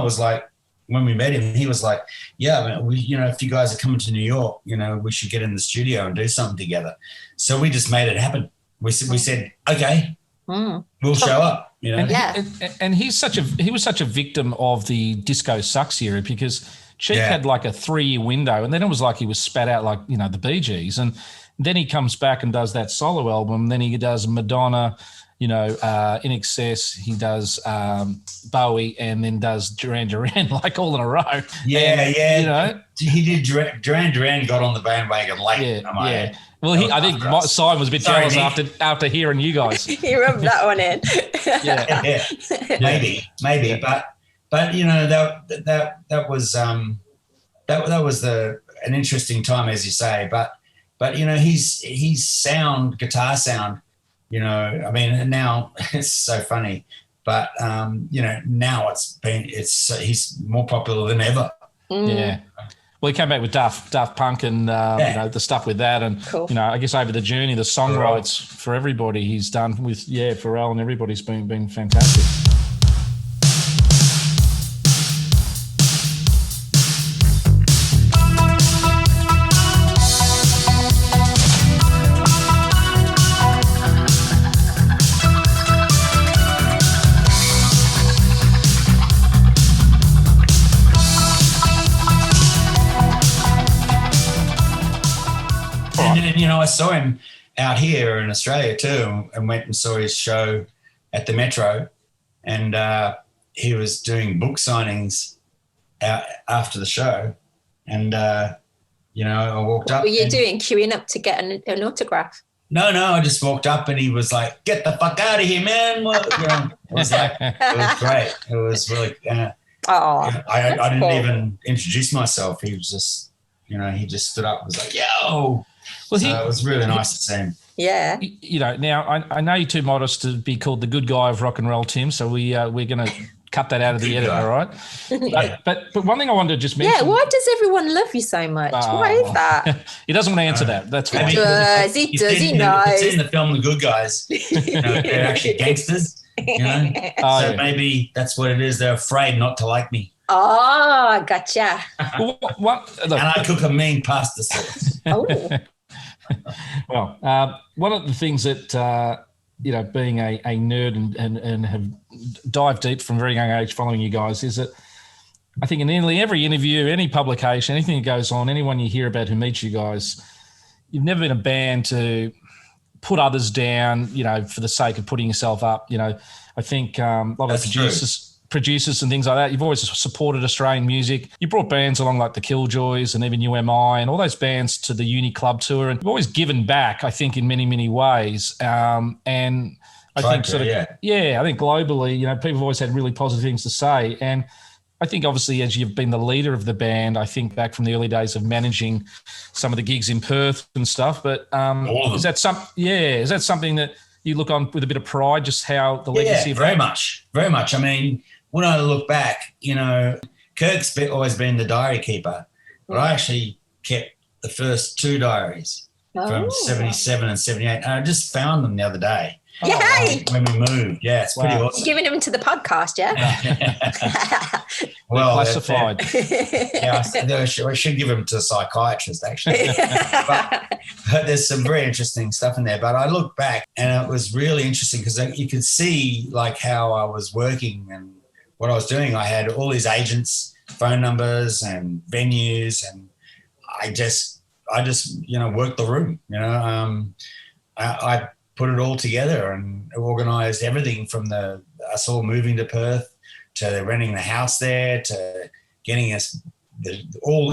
[SPEAKER 8] was like, when we met him, he was like, yeah, if you guys are coming to New York, we should get in the studio and do something together. So we just made it happen. We said, okay. We'll show up,
[SPEAKER 3] And he was such a victim of the Disco Sucks era, because Cheek had like a 3-year window, and then it was like he was spat out like, the Bee Gees. And then he comes back and does that solo album. Then he does Madonna, INXS, he does Bowie, and then does Duran Duran, like all in a row.
[SPEAKER 8] Yeah. He did Duran got on the bandwagon late.
[SPEAKER 3] Well, I think Simon was a bit jealous after hearing you guys.
[SPEAKER 2] He rubbed that one in.
[SPEAKER 8] Maybe, but that was an interesting time, as you say. But his guitar sound, now it's so funny. But now he's more popular than ever.
[SPEAKER 3] Yeah. Well, he came back with Daft Punk and the stuff with that, and
[SPEAKER 2] cool.
[SPEAKER 3] I guess over the journey, the songwrites for everybody he's done with Pharrell and everybody's been fantastic.
[SPEAKER 8] I saw him out here in Australia too, and went and saw his show at the Metro, and he was doing book signings out after the show, and I walked up.
[SPEAKER 2] What were you doing? Queuing up to get an autograph?
[SPEAKER 8] No, I just walked up and he was like, "Get the fuck out of here, man!" It was great. It was really. I didn't even introduce myself. He was just, he just stood up and was like, "Yo." Well, it was really nice to see him.
[SPEAKER 2] Yeah.
[SPEAKER 3] Now I know you're too modest to be called the good guy of rock and roll, Tim. So we're going to cut that out of the edit, all right? But one thing I wanted to just mention.
[SPEAKER 2] Yeah, why does everyone love you so much? Why is that?
[SPEAKER 3] He doesn't want to answer that. That's fine.
[SPEAKER 2] Does he know?
[SPEAKER 8] It's in the film The Good Guys. They're actually gangsters. So maybe that's what it is. They're afraid not to like me.
[SPEAKER 2] Oh, gotcha.
[SPEAKER 8] And I cook a mean pasta sauce.
[SPEAKER 2] Oh.
[SPEAKER 3] Well, one of the things that, being a nerd and have dived deep from a very young age following you guys is that I think in nearly every interview, any publication, anything that goes on, anyone you hear about who meets you guys, you've never been a band to put others down, for the sake of putting yourself up. I think a lot of producers and things like that, you've always supported Australian music. You brought bands along like the Killjoys and even UMI and all those bands to the Uni Club tour, and you've always given back, I think, in many, many ways. And I think I think globally, people have always had really positive things to say. And I think obviously as you've been the leader of the band, I think back from the early days of managing some of the gigs in Perth and stuff, but is that something that you look on with a bit of pride, just how the legacy of
[SPEAKER 8] very much. I mean, when I look back, Kirk's always been the diary keeper, but I actually kept the first two diaries from 77 and 78, and I just found them the other day.
[SPEAKER 2] Yay!
[SPEAKER 8] When we moved. Yeah, it's pretty awesome.
[SPEAKER 2] You're giving them to the podcast, yeah?
[SPEAKER 3] Well, classified.
[SPEAKER 8] I should give them to a psychiatrist, actually. but there's some very interesting stuff in there. But I look back and it was really interesting because you could see like how I was working and what I was doing. I had all these agents' phone numbers and venues, and I just worked the room. I put it all together and organised everything from us all moving to Perth to renting the house there to getting us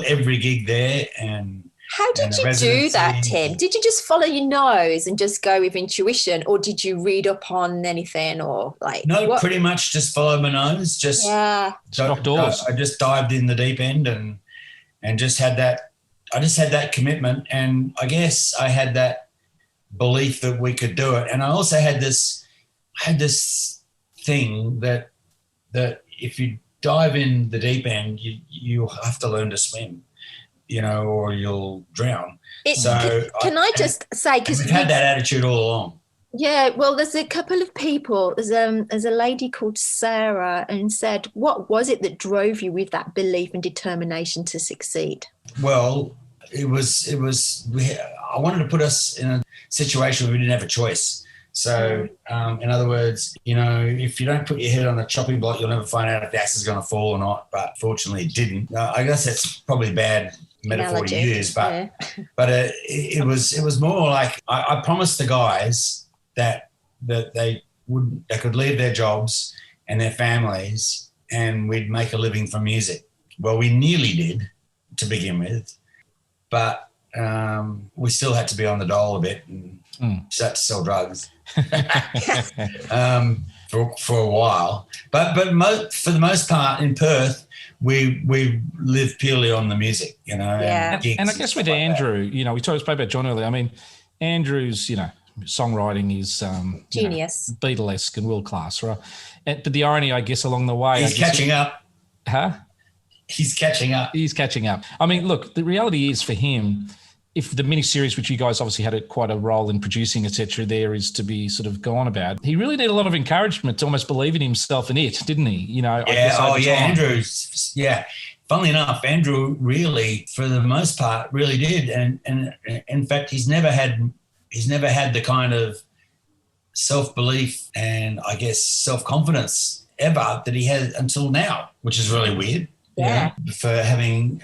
[SPEAKER 8] every gig there. And
[SPEAKER 2] how did you do that, Tim? Did you just follow your nose and just go with intuition, or did you read up on anything, or like?
[SPEAKER 8] No, pretty much just follow my nose.
[SPEAKER 3] Knock doors.
[SPEAKER 8] I just dived in the deep end and just had that. I just had that commitment, and I guess I had that belief that we could do it. And I also had this thing that if you dive in the deep end, you have to learn to swim, or you'll drown.
[SPEAKER 2] Can I just say, because
[SPEAKER 8] we've had that attitude all along.
[SPEAKER 2] Yeah, well, there's a couple of people. There's a lady called Sarah, and said, what was it that drove you with that belief and determination to succeed?
[SPEAKER 8] Well, it was I wanted to put us in a situation where we didn't have a choice. So, in other words, if you don't put your head on the chopping block, you'll never find out if the axe is going to fall or not. But fortunately, it didn't. I guess that's probably bad metaphor to use, but it was more like I promised the guys that they could leave their jobs and their families, and we'd make a living from music. Well, we nearly did to begin with, but we still had to be on the dole a bit and start to sell drugs for a while. But for the most part in Perth, we live purely on the music,
[SPEAKER 3] and I guess with Andrew, we spoke about John earlier. I mean, Andrew's, songwriting is
[SPEAKER 2] genius,
[SPEAKER 3] Beatlesque and world class, right? But the irony, I guess, along the way,
[SPEAKER 8] he's catching up.
[SPEAKER 3] Huh?
[SPEAKER 8] he's catching up.
[SPEAKER 3] He's catching up. I mean, look, the reality is for him, if the miniseries, which you guys obviously had quite a role in producing, etc., there is to be sort of gone about, he really needed a lot of encouragement to almost believe in himself and it, didn't he? You know,
[SPEAKER 8] Andrew's, funnily enough, Andrew really, for the most part, really did. And in fact, he's never had the kind of self-belief and I guess self-confidence ever that he had until now, which is really weird.
[SPEAKER 2] Yeah.
[SPEAKER 8] For having,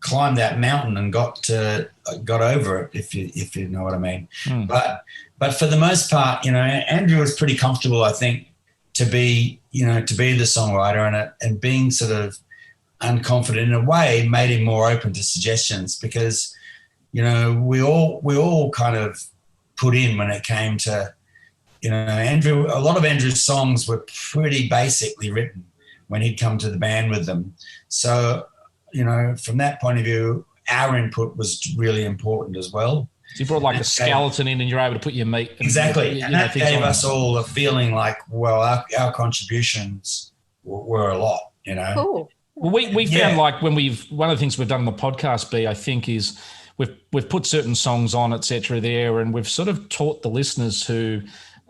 [SPEAKER 8] climbed that mountain and got over it, if you know what I mean. But for the most part, Andrew was pretty comfortable, I think, to be the songwriter, and being sort of unconfident in a way made him more open to suggestions, because we all kind of put in when it came to Andrew. A lot of Andrew's songs were pretty basically written when he'd come to the band with them, so from that point of view, our input was really important as well.
[SPEAKER 3] So you brought like a skeleton in, and you're able to put your meat.
[SPEAKER 8] Exactly. And that gave us all a feeling like, well, our contributions were a lot,
[SPEAKER 2] Cool.
[SPEAKER 3] Well, we found like when one of the things we've done on the podcast, B, I think, is we've put certain songs on, et cetera, there, and we've sort of taught the listeners who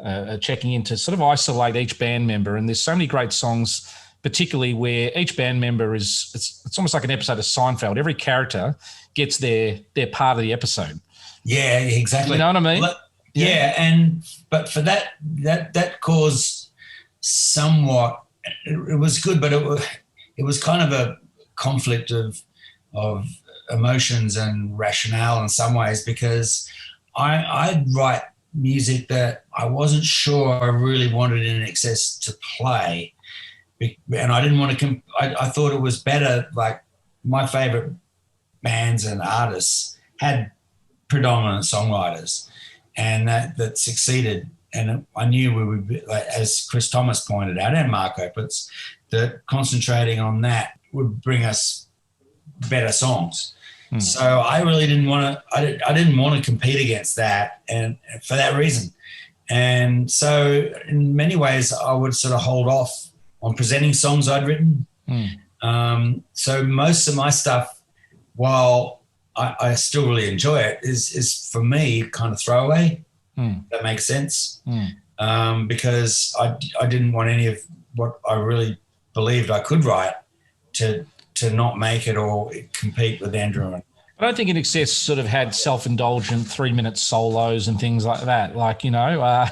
[SPEAKER 3] are checking in to sort of isolate each band member. And there's so many great songs, particularly where each band member it's almost like an episode of Seinfeld. Every character gets their part of the episode.
[SPEAKER 8] Yeah, exactly.
[SPEAKER 3] You know what I mean?
[SPEAKER 8] But for that caused somewhat. It was good, but it was kind of a conflict of emotions and rationale in some ways, because I'd write music that I wasn't sure I really wanted INXS to play. And I didn't want to. I thought it was better. Like, my favorite bands and artists had predominant songwriters, and that succeeded. And I knew we would be, like, as Chris Thomas pointed out, and Mark Opitz, that concentrating on that would bring us better songs. So I really didn't want to. I didn't want to compete against that, and for that reason. And so, in many ways, I would sort of hold off on presenting songs I'd written. So most of my stuff, while I still really enjoy it, is for me kind of throwaway. That makes sense. Because I didn't want any of what I really believed I could write to not make it or compete with Andrew.
[SPEAKER 3] I don't think INXS sort of had self-indulgent 3-minute solos and things like that. Like,
[SPEAKER 8] well,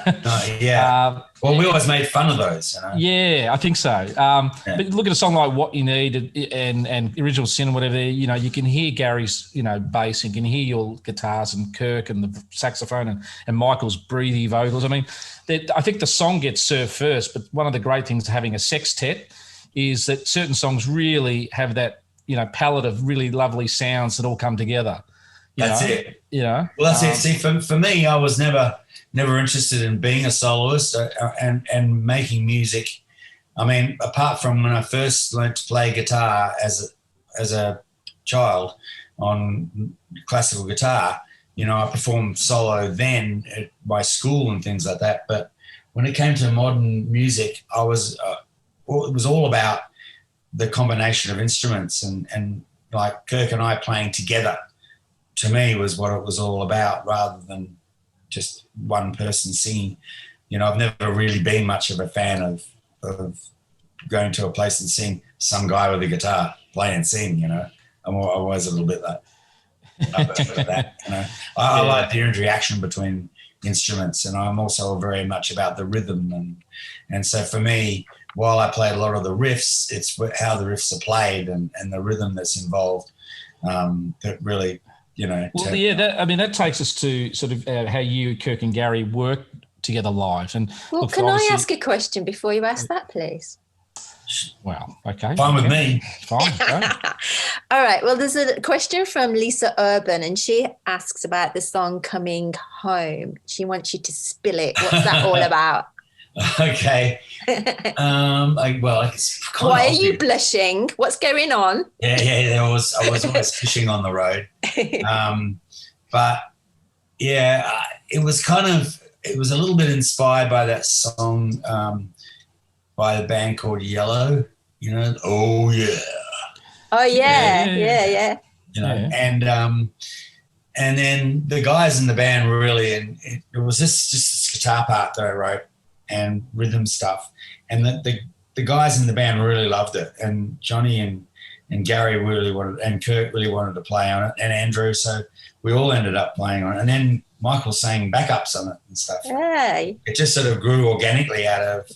[SPEAKER 8] we always made fun of those.
[SPEAKER 3] Yeah, I think so. But look at a song like What You Need and Original Sin or whatever, you can hear Gary's, bass, you can hear your guitars and Kirk and the saxophone and Michael's breathy vocals. I mean, I think the song gets served first, but one of the great things of having a sextet is that certain songs really have that, palette of really lovely sounds that all come together.
[SPEAKER 8] That's it.
[SPEAKER 3] Well,
[SPEAKER 8] that's it. See, for me, I was never interested in being a soloist and making music. I mean, apart from when I first learned to play guitar as a child on classical guitar, I performed solo then at my school and things like that. But when it came to modern music, it was all about the combination of instruments and like Kirk and I playing together, to me, was what it was all about, rather than just one person singing. I've never really been much of a fan of going to a place and seeing some guy with a guitar play and sing. I'm always a little bit like that. I like the interaction between instruments, and I'm also very much about the rhythm, and so for me, while I played a lot of the riffs, it's how the riffs are played and the rhythm that's involved that really,
[SPEAKER 3] Well, that takes us to sort of how you, Kirk, and Gary work together live. And
[SPEAKER 2] well, can I ask a question before you ask that, please?
[SPEAKER 3] Well, okay.
[SPEAKER 8] Fine with me.
[SPEAKER 3] Fine.
[SPEAKER 2] All right. Well, there's a question from Lisa Urban, and she asks about the song Coming Home. She wants you to spill it. What's that all about?
[SPEAKER 8] Okay. Why
[SPEAKER 2] are you blushing? What's going on?
[SPEAKER 8] I was almost fishing on the road. But yeah, it was a little bit inspired by that song by the band called Yellow. oh yeah.
[SPEAKER 2] Oh yeah.
[SPEAKER 8] And then the guys in the band really, and it was just this guitar part that I wrote and rhythm stuff, and the guys in the band really loved it, and Johnny and Gary really wanted, and Kurt really wanted to play on it, and Andrew, so we all ended up playing on it, and then Michael sang backups on it and stuff.
[SPEAKER 2] Hey.
[SPEAKER 8] It just sort of grew organically out of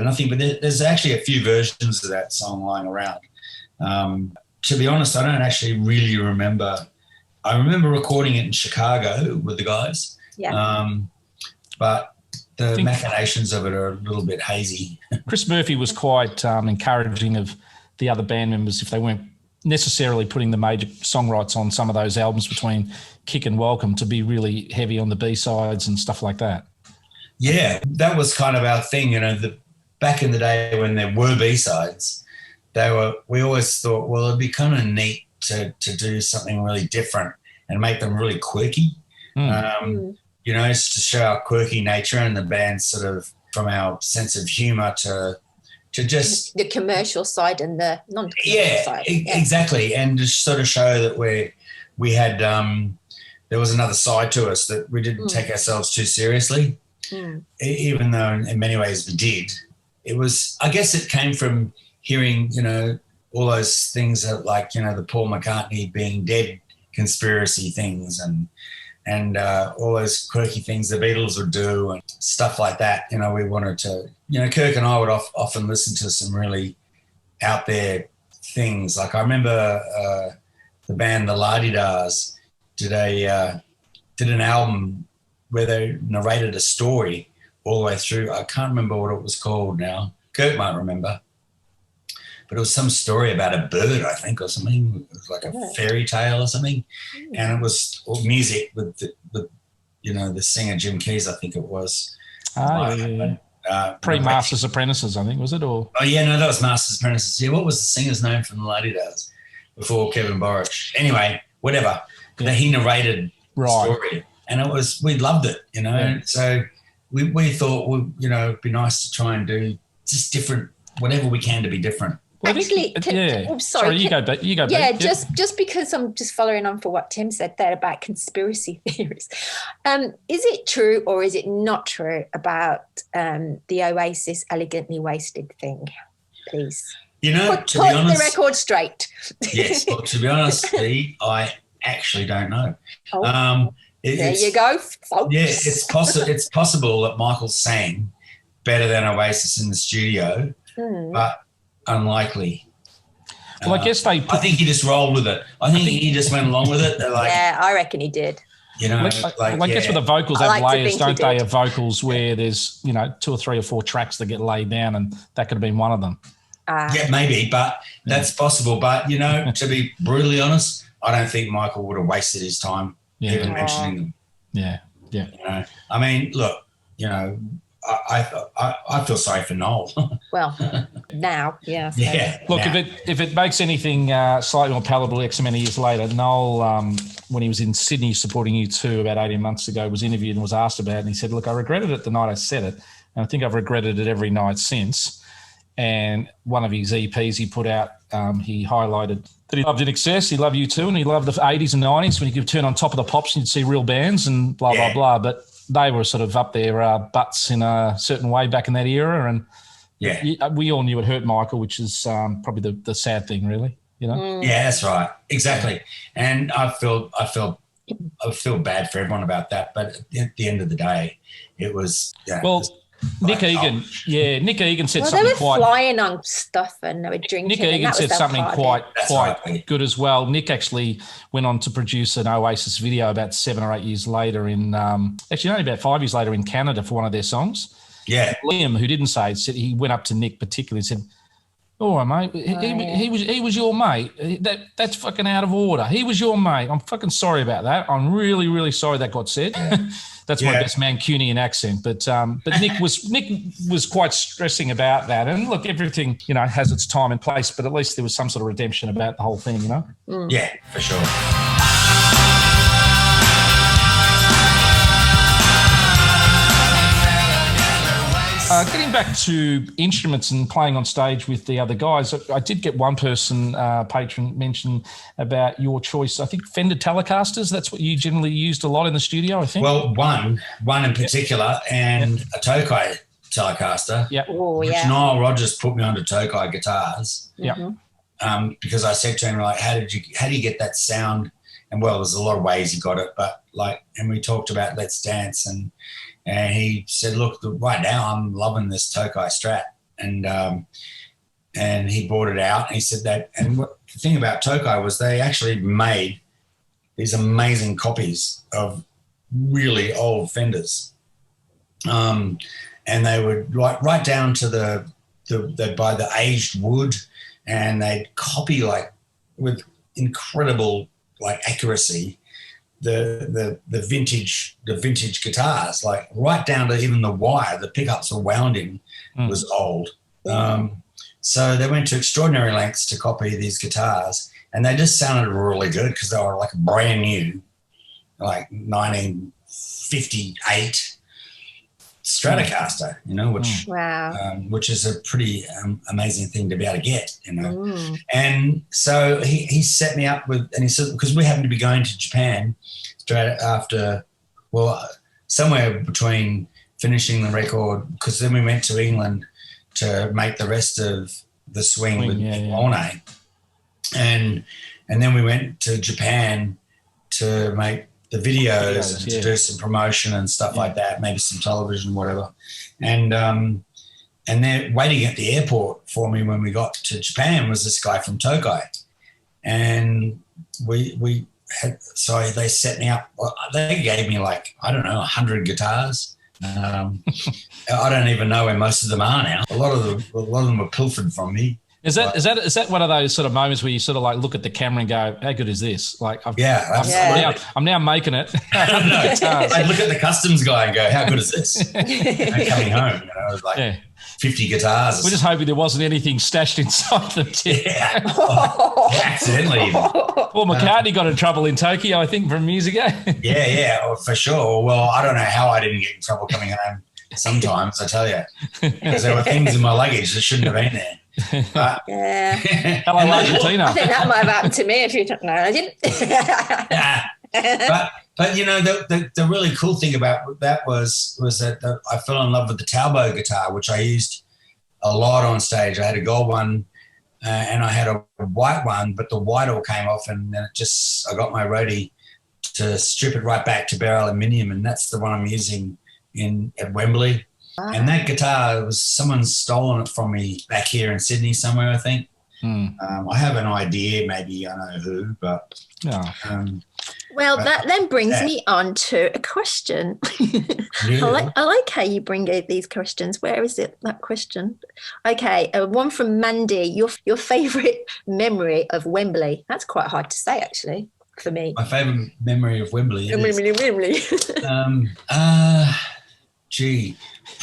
[SPEAKER 8] nothing, but there's actually a few versions of that song lying around. To be honest, I don't actually really remember. I remember recording it in Chicago with the guys, but the machinations of it are a little bit hazy.
[SPEAKER 3] Chris Murphy was quite encouraging of the other band members if they weren't necessarily putting the major songwrites on some of those albums between Kick and Welcome to be really heavy on the B-sides and stuff like that.
[SPEAKER 8] Yeah, that was kind of our thing, back in the day when there were B-sides, we always thought, well, it'd be kind of neat to do something really different and make them really quirky, just to show our quirky nature and the band sort of from our sense of humour to just
[SPEAKER 2] the commercial side and the non-commercial side.
[SPEAKER 8] Exactly, and just sort of show that we had there was another side to us, that we didn't take ourselves too seriously, even though in many ways we did. It was, I guess, it came from hearing all those things that, like, the Paul McCartney being dead conspiracy things and all those quirky things the Beatles would do and stuff like that. We wanted to, Kirk and I would often listen to some really out there things. Like I remember the band The La-Di-Dahs did an album where they narrated a story all the way through. I can't remember what it was called now. Kirk might remember. But it was some story about a bird, I think, or something. It was like a fairy tale or something. And it was all music with the singer Jim Keys, I think it was.
[SPEAKER 3] Pre-Masters Apprentices, I think, was it? Or
[SPEAKER 8] oh, yeah, no, that was Masters Apprentices. Yeah, what was the singer's name from the La-Di-Dahs before Kevin Borich? Anyway, whatever. Yeah. He narrated the story. And we loved it, So we thought, it'd be nice to try and do just different, whatever we can to be different.
[SPEAKER 3] Well,
[SPEAKER 2] actually,
[SPEAKER 3] you go back.
[SPEAKER 2] Yeah, just because I'm just following on for what Tim said there about conspiracy theories. Is it true or is it not true about the Oasis Elegantly Wasted thing? Please.
[SPEAKER 8] To be honest,
[SPEAKER 2] put the record straight.
[SPEAKER 8] Yes, well, to be honest, I actually don't know.
[SPEAKER 2] Oh, there you go, folks.
[SPEAKER 8] Yeah, it's possible that Michael sang better than Oasis in the studio, but unlikely.
[SPEAKER 3] Well, I guess I
[SPEAKER 8] think he just rolled with it. I think he just went along with it.
[SPEAKER 2] Yeah, I reckon he did.
[SPEAKER 3] I guess with the vocals have layers, don't they? Of vocals where there's 2 or 3 or 4 tracks that get laid down, and that could have been one of them.
[SPEAKER 8] Yeah, maybe, but that's possible. But to be brutally honest, I don't think Michael would have wasted his time even mentioning them.
[SPEAKER 3] Yeah.
[SPEAKER 8] I mean, look, I feel sorry for Noel.
[SPEAKER 2] Well, now, yeah. So.
[SPEAKER 8] Yeah.
[SPEAKER 3] Look, if it makes anything slightly more palatable X many years later, Noel, when he was in Sydney supporting U2 about 18 months ago, was interviewed and was asked about it, and he said, look, I regretted it the night I said it, and I think I've regretted it every night since. And one of his EPs he put out, he highlighted that he loved INXS, he loved U2, and he loved the 80s and 90s when you could turn on Top of the Pops and you'd see real bands and blah, blah, blah. But they were sort of up their butts in a certain way back in that era. And we all knew it hurt Michael, which is probably the sad thing, really.
[SPEAKER 8] Yeah, that's right. Exactly. And I feel bad for everyone about that. But at the end of the day, it was...
[SPEAKER 3] Nick Egan said something
[SPEAKER 2] they were
[SPEAKER 3] quite...
[SPEAKER 2] flying on stuff and they were drinking.
[SPEAKER 3] Nick Egan said something quite good as well. Nick actually went on to produce an Oasis video about 7 or 8 years later actually only about 5 years later in Canada for one of their songs.
[SPEAKER 8] Yeah.
[SPEAKER 3] Liam, who didn't say it, said he went up to Nick particularly and said, all right, mate, he was your mate. That's fucking out of order. He was your mate. I'm fucking sorry about that. I'm really, really sorry that got said. That's my best Mancunian accent. But Nick was quite stressing about that. And look, everything, has its time and place, but at least there was some sort of redemption about the whole thing,
[SPEAKER 8] Yeah, for sure.
[SPEAKER 3] Getting back to instruments and playing on stage with the other guys, I did get one person, Patron, mention about your choice. I think Fender Telecasters, that's what you generally used a lot in the studio, I think.
[SPEAKER 8] Well, one in particular, and a Tokai Telecaster, which Nile Rodgers put me onto Tokai guitars. Because I said to him, like, how do you get that sound? And well, there's a lot of ways he got it, but and we talked about Let's Dance, and he said, look, right now I'm loving this Tokai Strat, and he brought it out, and he said that, and the thing about Tokai was they actually made these amazing copies of really old Fenders, and they would right down to they'd buy the aged wood, and they'd copy with incredible accuracy the vintage guitars, right down to even the wire. The pickups were wound in was old. So they went to extraordinary lengths to copy these guitars, and they just sounded really good because they were brand new, 1958 Stratocaster, which is a pretty amazing thing to be able to get, And so he set me up with, and he said, because we happened to be going to Japan straight after, somewhere between finishing the record, because then we went to England to make the rest of the swing with Orne. And then we went to Japan to make the videos and to do some promotion and stuff like that, maybe some television, whatever. And then waiting at the airport for me when we got to Japan was this guy from Tokai. And they set me up. They gave me 100 guitars. I don't even know where most of them are now. A lot of them were pilfered from me. Is
[SPEAKER 3] that one of those sort of moments where you sort of look at the camera and go, how good is this?
[SPEAKER 8] I'm
[SPEAKER 3] now making it.
[SPEAKER 8] I look at the customs guy and go, how good is this? Coming home, 50 guitars.
[SPEAKER 3] We're just hoping there wasn't anything stashed inside them.
[SPEAKER 8] Accidentally even.
[SPEAKER 3] Well, McCartney got in trouble in Tokyo, I think, from years ago.
[SPEAKER 8] For sure. Well, I don't know how I didn't get in trouble coming home sometimes, I tell you, because there were things in my luggage that shouldn't have been there. But,
[SPEAKER 3] Hello, Argentina.
[SPEAKER 2] I think that might have happened to me if you don't know. I didn't.
[SPEAKER 8] But the really cool thing about that was that I fell in love with the Talbot guitar, which I used a lot on stage. I had a gold one and I had a white one, but the white all came off, and then I got my roadie to strip it right back to bare aluminium, and that's the one I'm using at Wembley. And that guitar someone's stolen it from me back here in Sydney somewhere, I think. I have an idea, maybe I know who, but.
[SPEAKER 2] That then brings me on to a question. I like how you bring out these questions. Where is it, that question? Okay, one from Mandy. Your favourite memory of Wembley? That's quite hard to say, actually, for me.
[SPEAKER 8] My favourite memory of Wembley.
[SPEAKER 2] Wembley.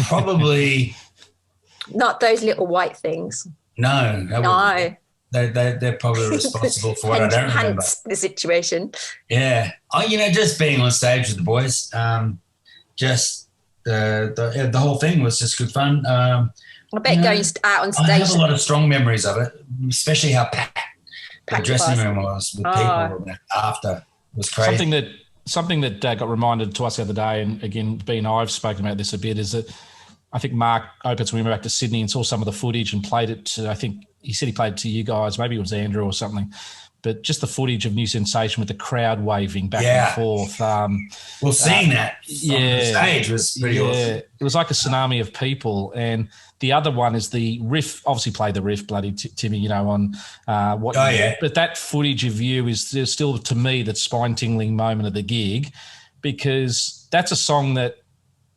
[SPEAKER 8] Probably
[SPEAKER 2] not those little white things.
[SPEAKER 8] No. They're probably responsible for what I don't remember.
[SPEAKER 2] The situation.
[SPEAKER 8] Yeah. Just being on stage with the boys, just the whole thing was just good fun.
[SPEAKER 2] I bet going out on stage.
[SPEAKER 8] I have a lot of strong memories of it, especially how packed the dressing room was with people after. It was crazy.
[SPEAKER 3] Something that got reminded to us the other day, and again, B and I have spoken about this a bit, is that I think Mark Opitz, when we went back to Sydney and saw some of the footage and played it to, I think he said he played it to you guys, maybe it was Andrew or something, but just the footage of New Sensation with the crowd waving back and forth.
[SPEAKER 8] Seeing that on the stage was pretty awesome.
[SPEAKER 3] It was like a tsunami of people. And the other one is the riff, obviously play the riff, bloody Timmy, on what. But that footage of you is still, to me, that spine-tingling moment of the gig, because that's a song that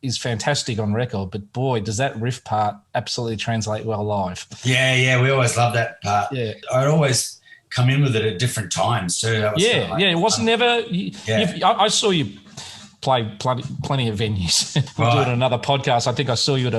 [SPEAKER 3] is fantastic on record, but boy, does that riff part absolutely translate well live.
[SPEAKER 8] Yeah, we always love that part. Yeah. I'd always come in with it at different times too. That was
[SPEAKER 3] it wasn't never. I saw you play plenty of venues. We'll do it on another podcast. I think I saw you at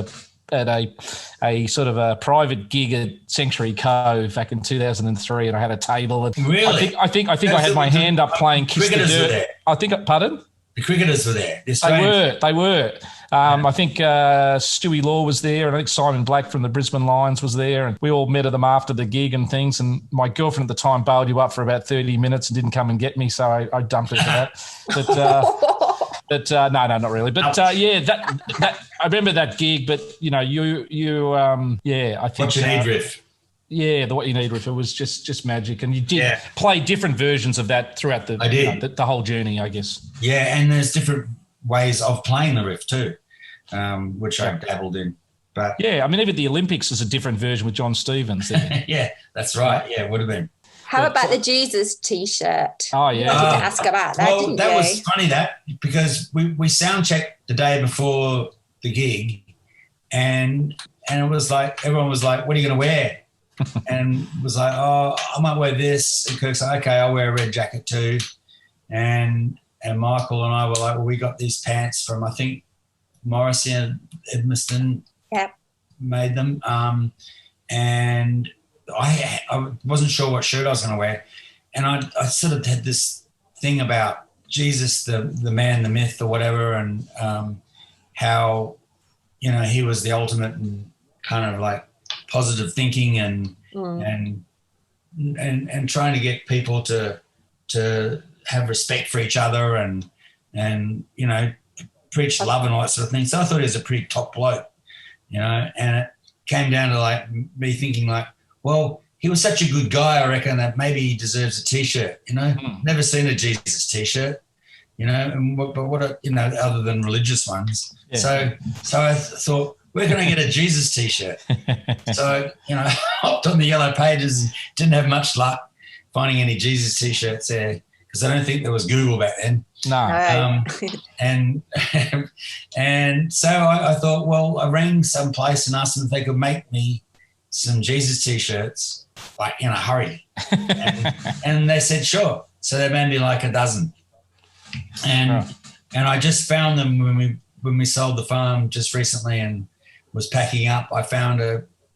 [SPEAKER 3] a sort of a private gig at Sanctuary Cove back in 2003, and I had a table. And
[SPEAKER 8] really?
[SPEAKER 3] I think I had my hand up playing Kiss the Dirt. I think, pardon?
[SPEAKER 8] The cricketers were there.
[SPEAKER 3] They were. I think Stewie Law was there, and I think Simon Black from the Brisbane Lions was there, and we all met at them after the gig and things. And my girlfriend at the time bailed you up for about 30 minutes and didn't come and get me, so I dumped her for that. But no, not really. But yeah, that I remember that gig. But you know, I think
[SPEAKER 8] What You Need riff.
[SPEAKER 3] Yeah, the What You Need riff. It was just magic, and you did play different versions of that throughout the the whole journey, I guess.
[SPEAKER 8] Yeah, and there's different ways of playing the riff too, which I dabbled in. But
[SPEAKER 3] yeah, I mean, even the Olympics is a different version with John Stevens there.
[SPEAKER 8] Yeah, that's right. Yeah, it would have been.
[SPEAKER 2] How about the Jesus T-shirt?
[SPEAKER 3] Oh, yeah.
[SPEAKER 2] You wanted to ask about that, didn't
[SPEAKER 8] that
[SPEAKER 2] you?
[SPEAKER 8] was funny, because we sound checked the day before the gig, and it was like, everyone was like, what are you going to wear? And it was like, oh, I might wear this. And Kirk's like, okay, I'll wear a red jacket too. And Michael and I were like, well, we got these pants from, I think, Morrissey and Edmiston made them. And I wasn't sure what shirt I was going to wear. And I sort of had this thing about Jesus, the man, the myth or whatever, and how, you know, he was the ultimate and kind of like positive thinking and trying to get people to have respect for each other and you know, preach love and all that sort of thing. So I thought he was a pretty top bloke, you know, and it came down to like me thinking like, well, he was such a good guy, I reckon, that maybe he deserves a T-shirt, you know. Never seen a Jesus T-shirt, you know, but what, you know, other than religious ones. Yeah. So I thought, where can I get a Jesus T-shirt? So, you know, I hopped on the yellow pages and didn't have much luck finding any Jesus T-shirts there because I don't think there was Google back then.
[SPEAKER 3] No.
[SPEAKER 8] And so I thought, well, I rang some place and asked them if they could make me some Jesus T-shirts, like in a hurry. And they said, sure. So they made me like a dozen. And I just found them when we sold the farm just recently and was packing up. I found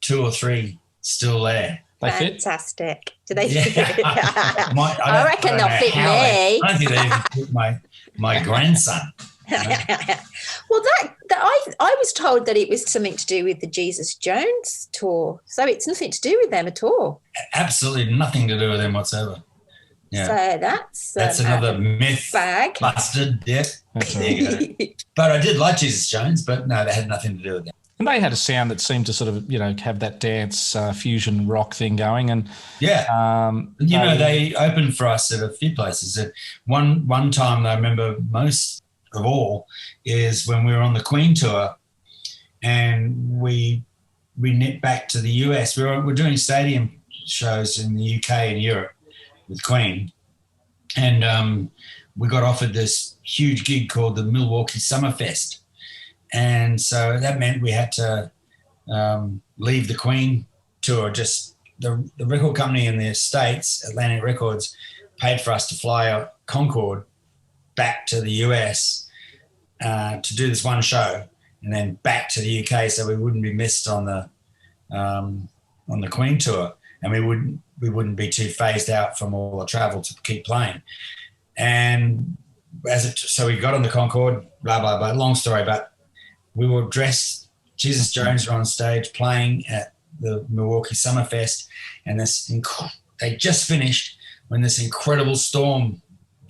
[SPEAKER 8] 2 or 3 still there.
[SPEAKER 2] Fantastic. Do they?
[SPEAKER 8] Yeah.
[SPEAKER 2] I reckon they'll fit me.
[SPEAKER 8] I don't think they even fit my grandson.
[SPEAKER 2] Well, I was told that it was something to do with the Jesus Jones tour. So it's nothing to do with them at all.
[SPEAKER 8] Absolutely nothing to do with them whatsoever. Yeah.
[SPEAKER 2] So that's
[SPEAKER 8] another myth
[SPEAKER 2] bag
[SPEAKER 8] busted. Yeah. There you go. But I did like Jesus Jones, but no, they had nothing to do with them.
[SPEAKER 3] And they had a sound that seemed to sort of, you know, have that dance fusion rock thing going. And
[SPEAKER 8] they opened for us at a few places. At one time I remember most of all is when we were on the Queen tour and we nipped back to the US. We're doing stadium shows in the UK and Europe with Queen. And we got offered this huge gig called the Milwaukee Summerfest. And so that meant we had to leave the Queen tour. Just the record company in the States, Atlantic Records, paid for us to fly out Concorde back to the US to do this one show, and then back to the UK so we wouldn't be missed on the Queen tour, and we wouldn't be too phased out from all the travel to keep playing. And so we got on the Concorde, blah blah blah. Long story, but we were dressed. Jesus Jones were on stage playing at the Milwaukee Summerfest, and they just finished when this incredible storm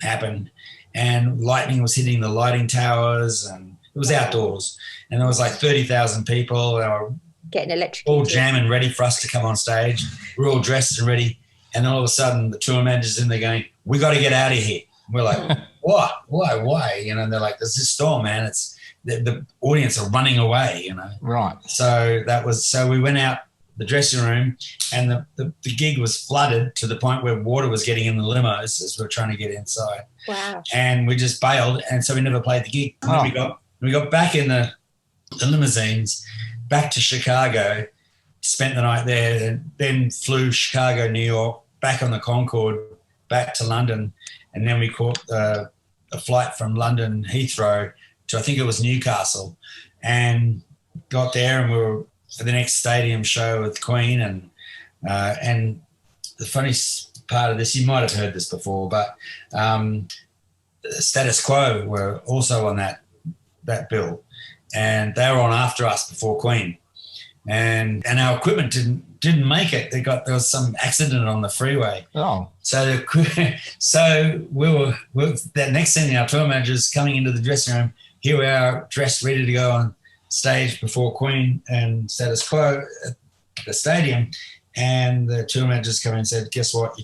[SPEAKER 8] happened, and lightning was hitting the lighting towers, and it was outdoors, and there was like 30,000 people. They were
[SPEAKER 2] getting electrocuted,
[SPEAKER 8] all jamming, ready for us to come on stage. We're all dressed and ready, and all of a sudden the tour manager's in there going, "We got to get out of here." We're like, "What? Why?" You know, and they're like, "There's this storm, man. It's the audience are running away." You know,
[SPEAKER 3] right?
[SPEAKER 8] So we went out the dressing room, and the gig was flooded to the point where water was getting in the limos as we were trying to get inside.
[SPEAKER 2] Wow!
[SPEAKER 8] And we just bailed, and so we never played the gig.
[SPEAKER 3] Oh.
[SPEAKER 8] We got back in the limousines, back to Chicago, spent the night there, and then flew Chicago, New York, back on the Concorde, back to London, and then we caught a flight from London Heathrow to, I think it was Newcastle, and got there, and we were for the next stadium show with Queen. And the funny part of this, you might have heard this before, but Status Quo were also on that bill, and they were on after us before Queen, and our equipment didn't make it. There was some accident on the freeway.
[SPEAKER 3] Oh,
[SPEAKER 8] so we were that next thing, our tour manager's coming into the dressing room. Here we are, dressed, ready to go on stage before Queen and Status Quo at the stadium. And the tour manager's come in and said, "Guess what?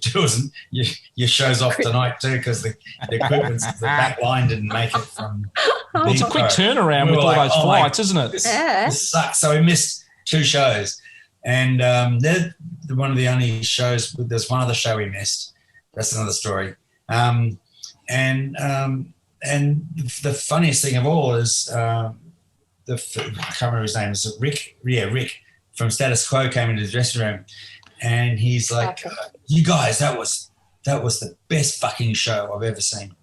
[SPEAKER 8] Your show's off tonight too, because the equipment's the back line didn't make it from."
[SPEAKER 3] It's a quick turnaround with all those flights, isn't it?
[SPEAKER 8] This sucks. So we missed 2 shows, and they're one of the only shows. There's one other show we missed. That's another story. And the funniest thing of all is I can't remember his name. Is Rick? Yeah, Rick from Status Quo came into the dressing room, and he's like, "You guys, that was the best fucking show I've ever seen."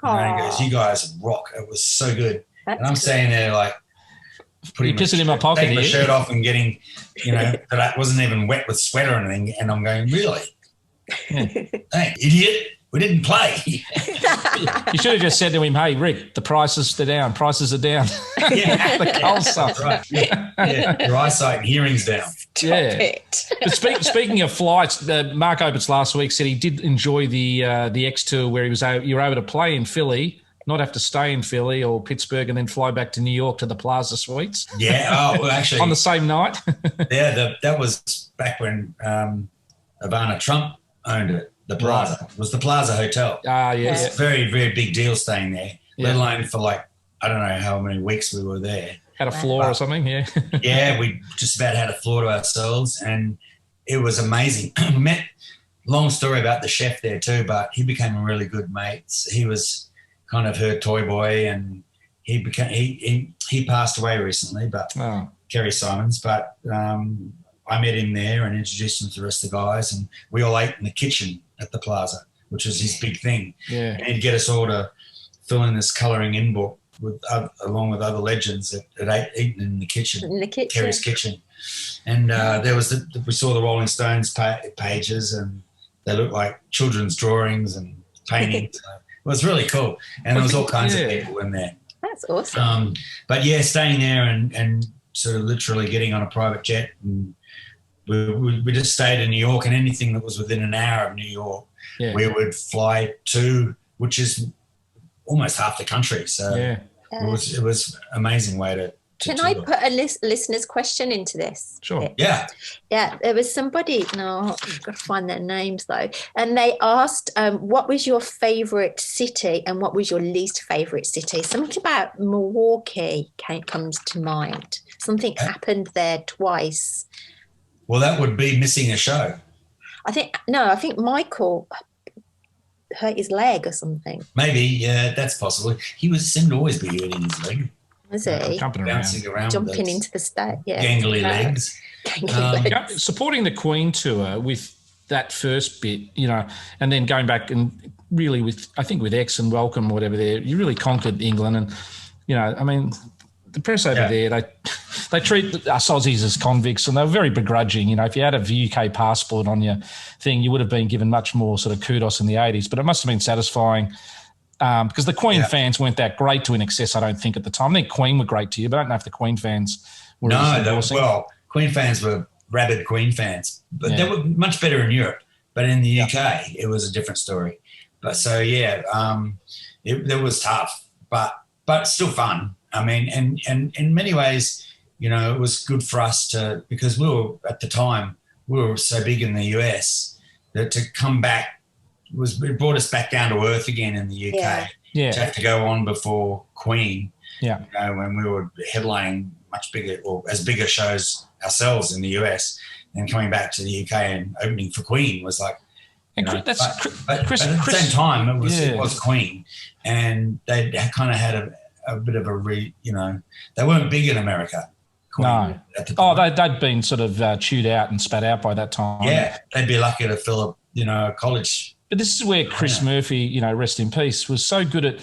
[SPEAKER 8] And he goes, "You guys rock! It was so good." And I'm standing there like,
[SPEAKER 3] you're pissing in my pocket,
[SPEAKER 8] taking my shirt off and getting, that I wasn't even wet with sweat or anything, and I'm going, "Really? Hey, idiot! We didn't play."
[SPEAKER 3] You should have just said to him, "Hey, Rick, the prices are down. Prices are down."
[SPEAKER 8] Yeah,
[SPEAKER 3] the coal stuff.
[SPEAKER 8] Right. Yeah, your eyesight and hearing's down.
[SPEAKER 3] But speaking of flights, Mark Opitz last week said he did enjoy the X tour where you were able to play in Philly, not have to stay in Philly or Pittsburgh and then fly back to New York to the Plaza Suites.
[SPEAKER 8] Yeah. Oh, well, actually,
[SPEAKER 3] on the same night.
[SPEAKER 8] Yeah, that was back when Ivana Trump owned it. The Plaza. Right. It was the Plaza Hotel.
[SPEAKER 3] Yeah.
[SPEAKER 8] It's a very, very big deal staying there, let alone for I don't know how many weeks we were there.
[SPEAKER 3] Had a floor or something, yeah.
[SPEAKER 8] Yeah, we just about had a floor to ourselves, and it was amazing. We met, long story about the chef there too, but he became a really good mate. He was kind of her toy boy, and he passed away recently, but Kerry Simons, but I met him there and introduced him to the rest of the guys, and we all ate in the kitchen at the Plaza, which was his big thing.
[SPEAKER 3] Yeah.
[SPEAKER 8] And he'd get us all to fill in this colouring in book along with other legends that eaten in the kitchen.
[SPEAKER 2] In the kitchen.
[SPEAKER 8] Kerry's kitchen. And there was we saw the Rolling Stones pages, and they looked like children's drawings and paintings. It was really cool. And there was all kinds of people in there.
[SPEAKER 2] That's awesome.
[SPEAKER 8] But yeah, staying there and sort of literally getting on a private jet, and we just stayed in New York, and anything that was within an hour of New York, we would fly to, which is almost half the country. So it was an amazing way to
[SPEAKER 2] Can I put a listener's question into this?
[SPEAKER 3] Sure.
[SPEAKER 8] Yeah.
[SPEAKER 2] Yeah, there was somebody, I've got to find their names though, and they asked what was your favourite city and what was your least favourite city? Something about Milwaukee comes to mind. Something happened there twice.
[SPEAKER 8] Well, that would be missing a show.
[SPEAKER 2] I think Michael hurt his leg or something.
[SPEAKER 8] Maybe, yeah, that's possible. He seemed to always be hurting his leg.
[SPEAKER 2] Was he?
[SPEAKER 8] Bouncing around.
[SPEAKER 2] Jumping into the stage. Yeah.
[SPEAKER 8] Gangly legs.
[SPEAKER 3] Supporting the Queen tour with that first bit, and then going back and really with X and Welcome or whatever there, you really conquered England. And, the press over there, they treat us Aussies as convicts, and they were very begrudging. If you had a UK passport on your thing, you would have been given much more sort of kudos in the 80s. But it must have been satisfying because the Queen fans weren't that great to INXS, I don't think, at the time. I think Queen were great to you, but I don't know if the Queen fans were.
[SPEAKER 8] No, Queen fans were rabid Queen fans, but they were much better in Europe. But in the UK, it was a different story. But so, it was tough, but still fun. I mean, and in many ways, it was good for us because we were, at the time, we were so big in the US that to come back, it brought us back down to earth again in the UK.
[SPEAKER 3] Yeah.
[SPEAKER 8] To have to go on before Queen,
[SPEAKER 3] when
[SPEAKER 8] we were headlining much bigger or as bigger shows ourselves in the US, and coming back to the UK and opening for Queen was like, but at the same time, it was Queen, and they kind of had a bit of they weren't big in America. Queen, at the time.
[SPEAKER 3] They'd been sort of chewed out and spat out by that time.
[SPEAKER 8] Yeah, they'd be lucky to fill a college.
[SPEAKER 3] But this is where Chris Murphy, rest in peace, was so good at,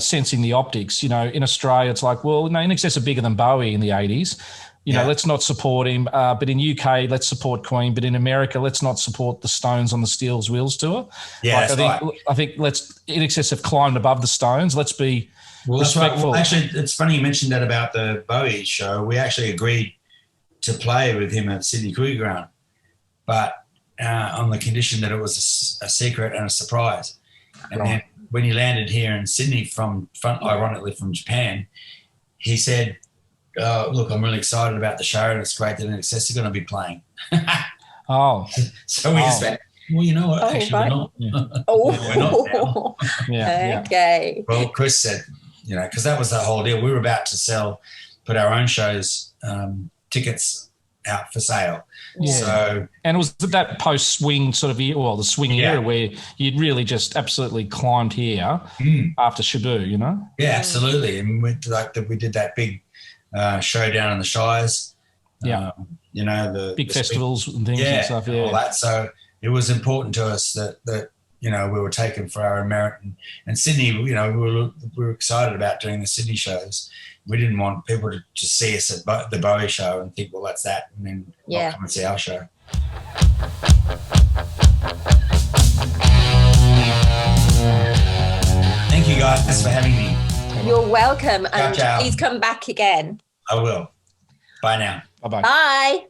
[SPEAKER 3] sensing the optics. In Australia, it's like, well, INXS are bigger than Bowie in the 80s. Let's not support him. But in UK, let's support Queen. But in America, let's not support the Stones on the Steel's Wheels tour.
[SPEAKER 8] Yeah,
[SPEAKER 3] I think INXS have climbed above the Stones. Let's be
[SPEAKER 8] Well, that's right.
[SPEAKER 3] respectful.
[SPEAKER 8] Well, actually, it's funny you mentioned that about the Bowie show. We actually agreed to play with him at Sydney Cricket Ground, but on the condition that it was a secret and a surprise. And then when he landed here in Sydney ironically from Japan, he said, look, I'm really excited about the show and it's great that INXS are going to be playing. So we just went, well, you know what? Actually, we're not. We're not now.
[SPEAKER 2] Okay.
[SPEAKER 8] Well, Chris said, because that was the whole deal. We were about to put our own shows, tickets out for sale.
[SPEAKER 3] Yeah.
[SPEAKER 8] So,
[SPEAKER 3] and it was that post-swing sort of the swing era where you'd really just absolutely climbed here after Shabu,
[SPEAKER 8] Yeah, absolutely. And we did that big show down in the Shires. The
[SPEAKER 3] big festivals and things and stuff. Yeah,
[SPEAKER 8] all that. So it was important to us that we were taken for our merit. And Sydney, we were excited about doing the Sydney shows. We didn't want people to just see us at the Bowie show and think, well, that's that, and then not come and see our show. Thank you guys for having me.
[SPEAKER 2] You're welcome. And
[SPEAKER 8] ciao.
[SPEAKER 2] Please come back again.
[SPEAKER 8] I will. Bye now.
[SPEAKER 3] Bye-bye.
[SPEAKER 2] Bye.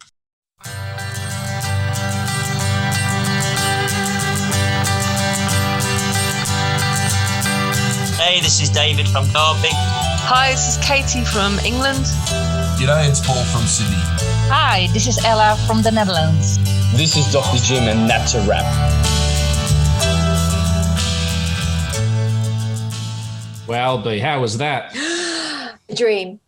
[SPEAKER 6] Hey, this is David from Derby.
[SPEAKER 9] Hi, this is Katie from England.
[SPEAKER 10] G'day, it's Paul from Sydney.
[SPEAKER 7] Hi, this is Ella from the Netherlands.
[SPEAKER 11] This is Dr. Jim and that's a wrap.
[SPEAKER 3] Well, B, how was that?
[SPEAKER 2] Dream.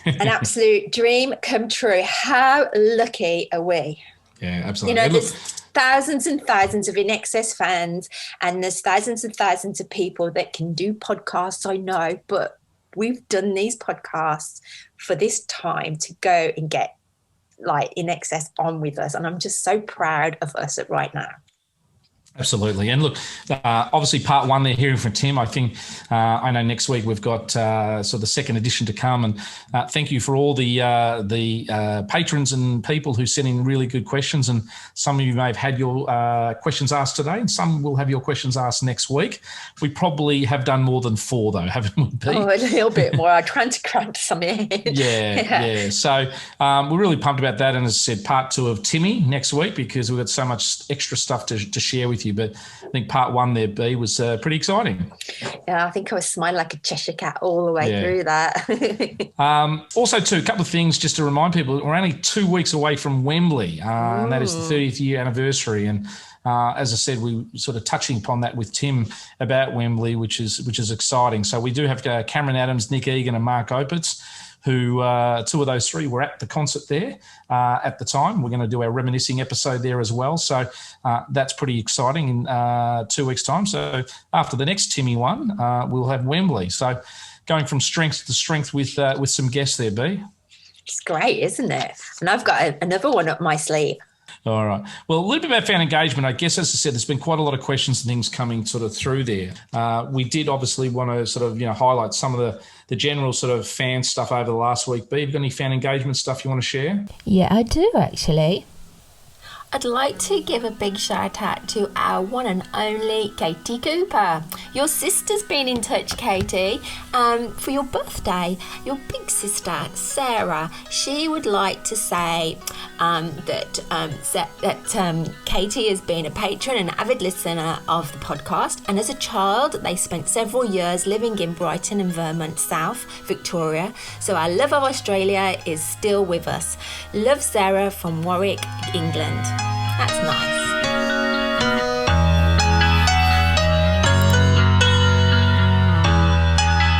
[SPEAKER 2] An absolute dream come true. How lucky are we?
[SPEAKER 3] Yeah, absolutely.
[SPEAKER 2] There's thousands and thousands of INXS fans and there's thousands and thousands of people that can do podcasts, I know, but we've done these podcasts for this time to go and get INXS on with us. And I'm just so proud of us right now.
[SPEAKER 3] Absolutely. And look, obviously part one, they're hearing from Tim. I think, I know next week we've got the second edition to come. And thank you for all the patrons and people who sent in really good questions. And some of you may have had your questions asked today and some will have your questions asked next week. We probably have done more than 4 though, haven't we, Pete?
[SPEAKER 2] Oh, a little bit more. I'm trying to cramp some in.
[SPEAKER 3] Yeah. So we're really pumped about that. And as I said, part 2 of Timmy next week because we've got so much extra stuff to share with you. But I think part 1 there, B, was pretty exciting.
[SPEAKER 2] Yeah, I think I was smiling like a Cheshire cat all the way through that.
[SPEAKER 3] Also, too, a couple of things just to remind people, we're only 2 weeks away from Wembley, and that is the 30th year anniversary. And as I said, we were sort of touching upon that with Tim about Wembley, which is exciting. So we do have Cameron Adams, Nick Egan and Mark Opitz, who 2 of those 3 were at the concert there at the time. We're going to do our reminiscing episode there as well. So that's pretty exciting in 2 weeks' time. So after the next Timmy one, we'll have Wembley. So going from strength to strength with some guests there, B.
[SPEAKER 2] It's great, isn't it? And I've got another one up my sleeve.
[SPEAKER 3] All right. Well, a little bit about fan engagement. I guess, as I said, there's been quite a lot of questions and things coming sort of through there. We did obviously want to sort of, highlight some of the general sort of fan stuff over the last week. B, have you got any fan engagement stuff you want to share?
[SPEAKER 5] Yeah, I do actually. I'd like to give a big shout out to our one and only Katie Cooper. Your sister's been in touch, Katie, for your birthday. Your big sister, Sarah, she would like to say that Katie has been a patron and avid listener of the podcast, and as a child they spent several years living in Brighton and Vermont South, Victoria, so our love of Australia is still with us. Love, Sarah from Warwick, England. That's nice.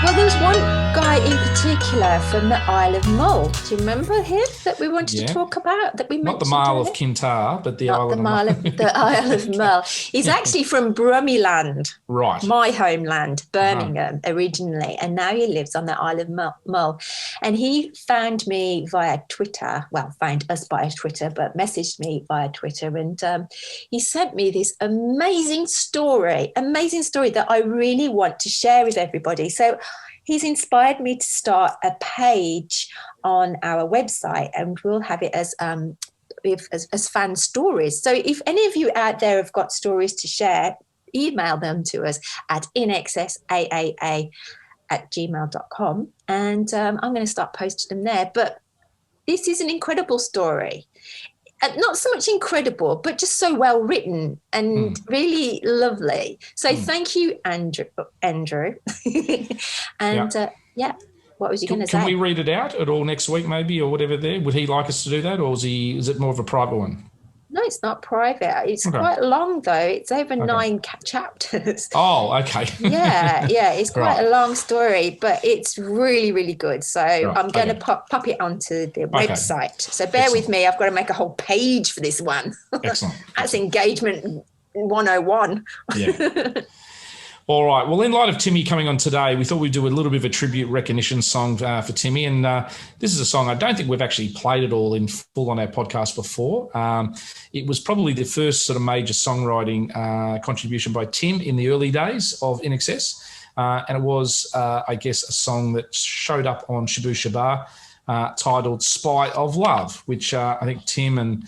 [SPEAKER 2] Well, there's one guy in particular from the Isle of Mull. Do you remember him that we wanted to talk about? That we
[SPEAKER 3] not the Isle of Kintyre, but the Isle of Mull.
[SPEAKER 2] The Isle of Mull. He's actually from Brummieland,
[SPEAKER 3] right? My
[SPEAKER 2] homeland, Birmingham, originally, and now he lives on the Isle of Mull. And he found me via Twitter. Well, found us via Twitter, but messaged me via Twitter, and he sent me this amazing story that I really want to share with everybody. So he's inspired me to start a page on our website, and we'll have it as fan stories. So if any of you out there have got stories to share, email them to us at INXSAAA inxsaccess@gmail.com, and I'm going to start posting them there. But this is an incredible story. Not so much incredible, but just so well written and really lovely. So thank you, Andrew. And what was you going to say?
[SPEAKER 3] Can we read it out at all next week, maybe, or whatever? There would he like us to do that, or is it more of a private one?
[SPEAKER 2] No, it's not private. It's quite long, though. It's over 9 chapters.
[SPEAKER 3] Oh, okay.
[SPEAKER 2] yeah. It's quite a long story, but it's really, really good. So I'm going to pop it onto the website. So bear with me. I've got to make a whole page for this one.
[SPEAKER 3] Excellent.
[SPEAKER 2] That's engagement 101.
[SPEAKER 3] Yeah. All right. Well, in light of Timmy coming on today, we thought we'd do a little bit of a tribute recognition song for Timmy. And this is a song I don't think we've actually played it all in full on our podcast before. It was probably the first sort of major songwriting contribution by Tim in the early days of INXS. And it was, I guess, a song that showed up on Shabu Shabar titled Spy of Love, which I think Tim and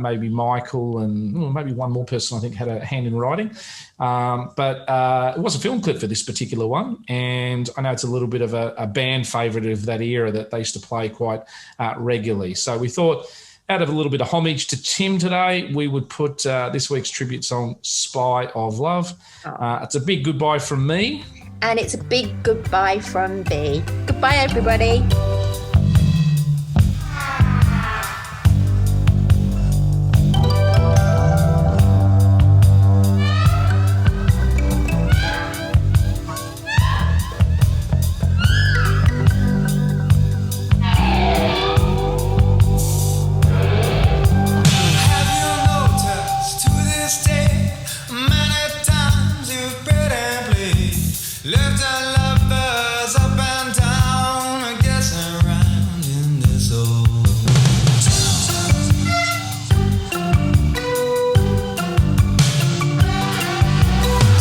[SPEAKER 3] maybe Michael and maybe one more person I think had a hand in writing. But it was a film clip for this particular one. And I know it's a little bit of a band favourite of that era that they used to play quite regularly. So we thought out of a little bit of homage to Tim today, we would put this week's tribute song, Spy of Love. It's a big goodbye from me.
[SPEAKER 2] And it's a big goodbye from B. Goodbye, everybody.
[SPEAKER 12] Left our lovers up and down, guessing around in this old.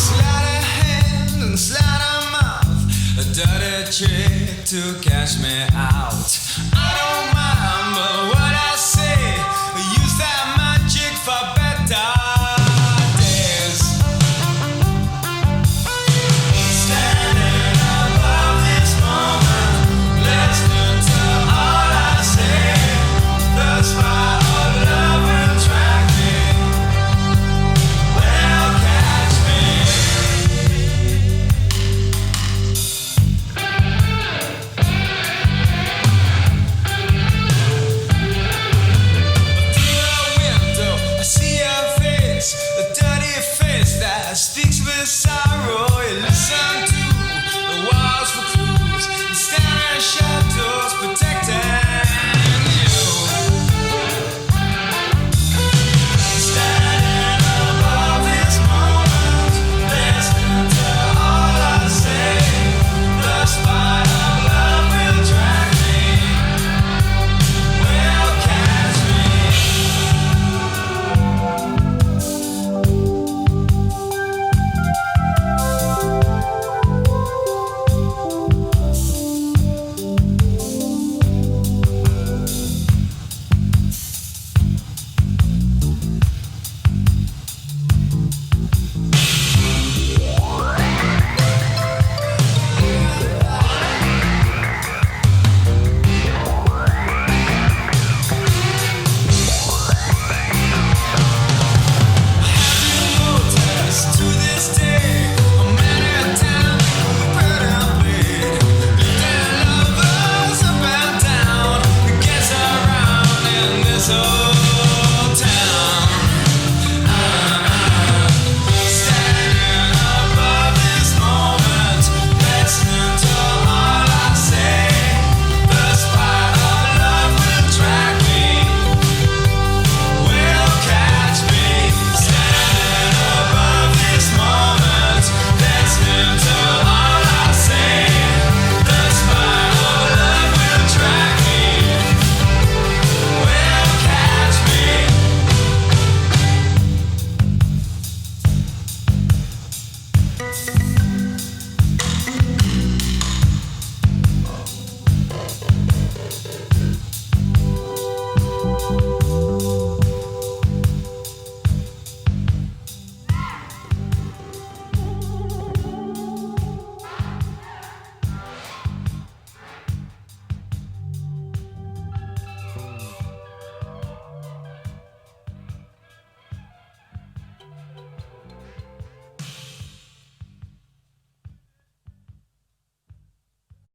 [SPEAKER 12] Sleight of hand and sleight of mouth, a dirty trick to cash me out.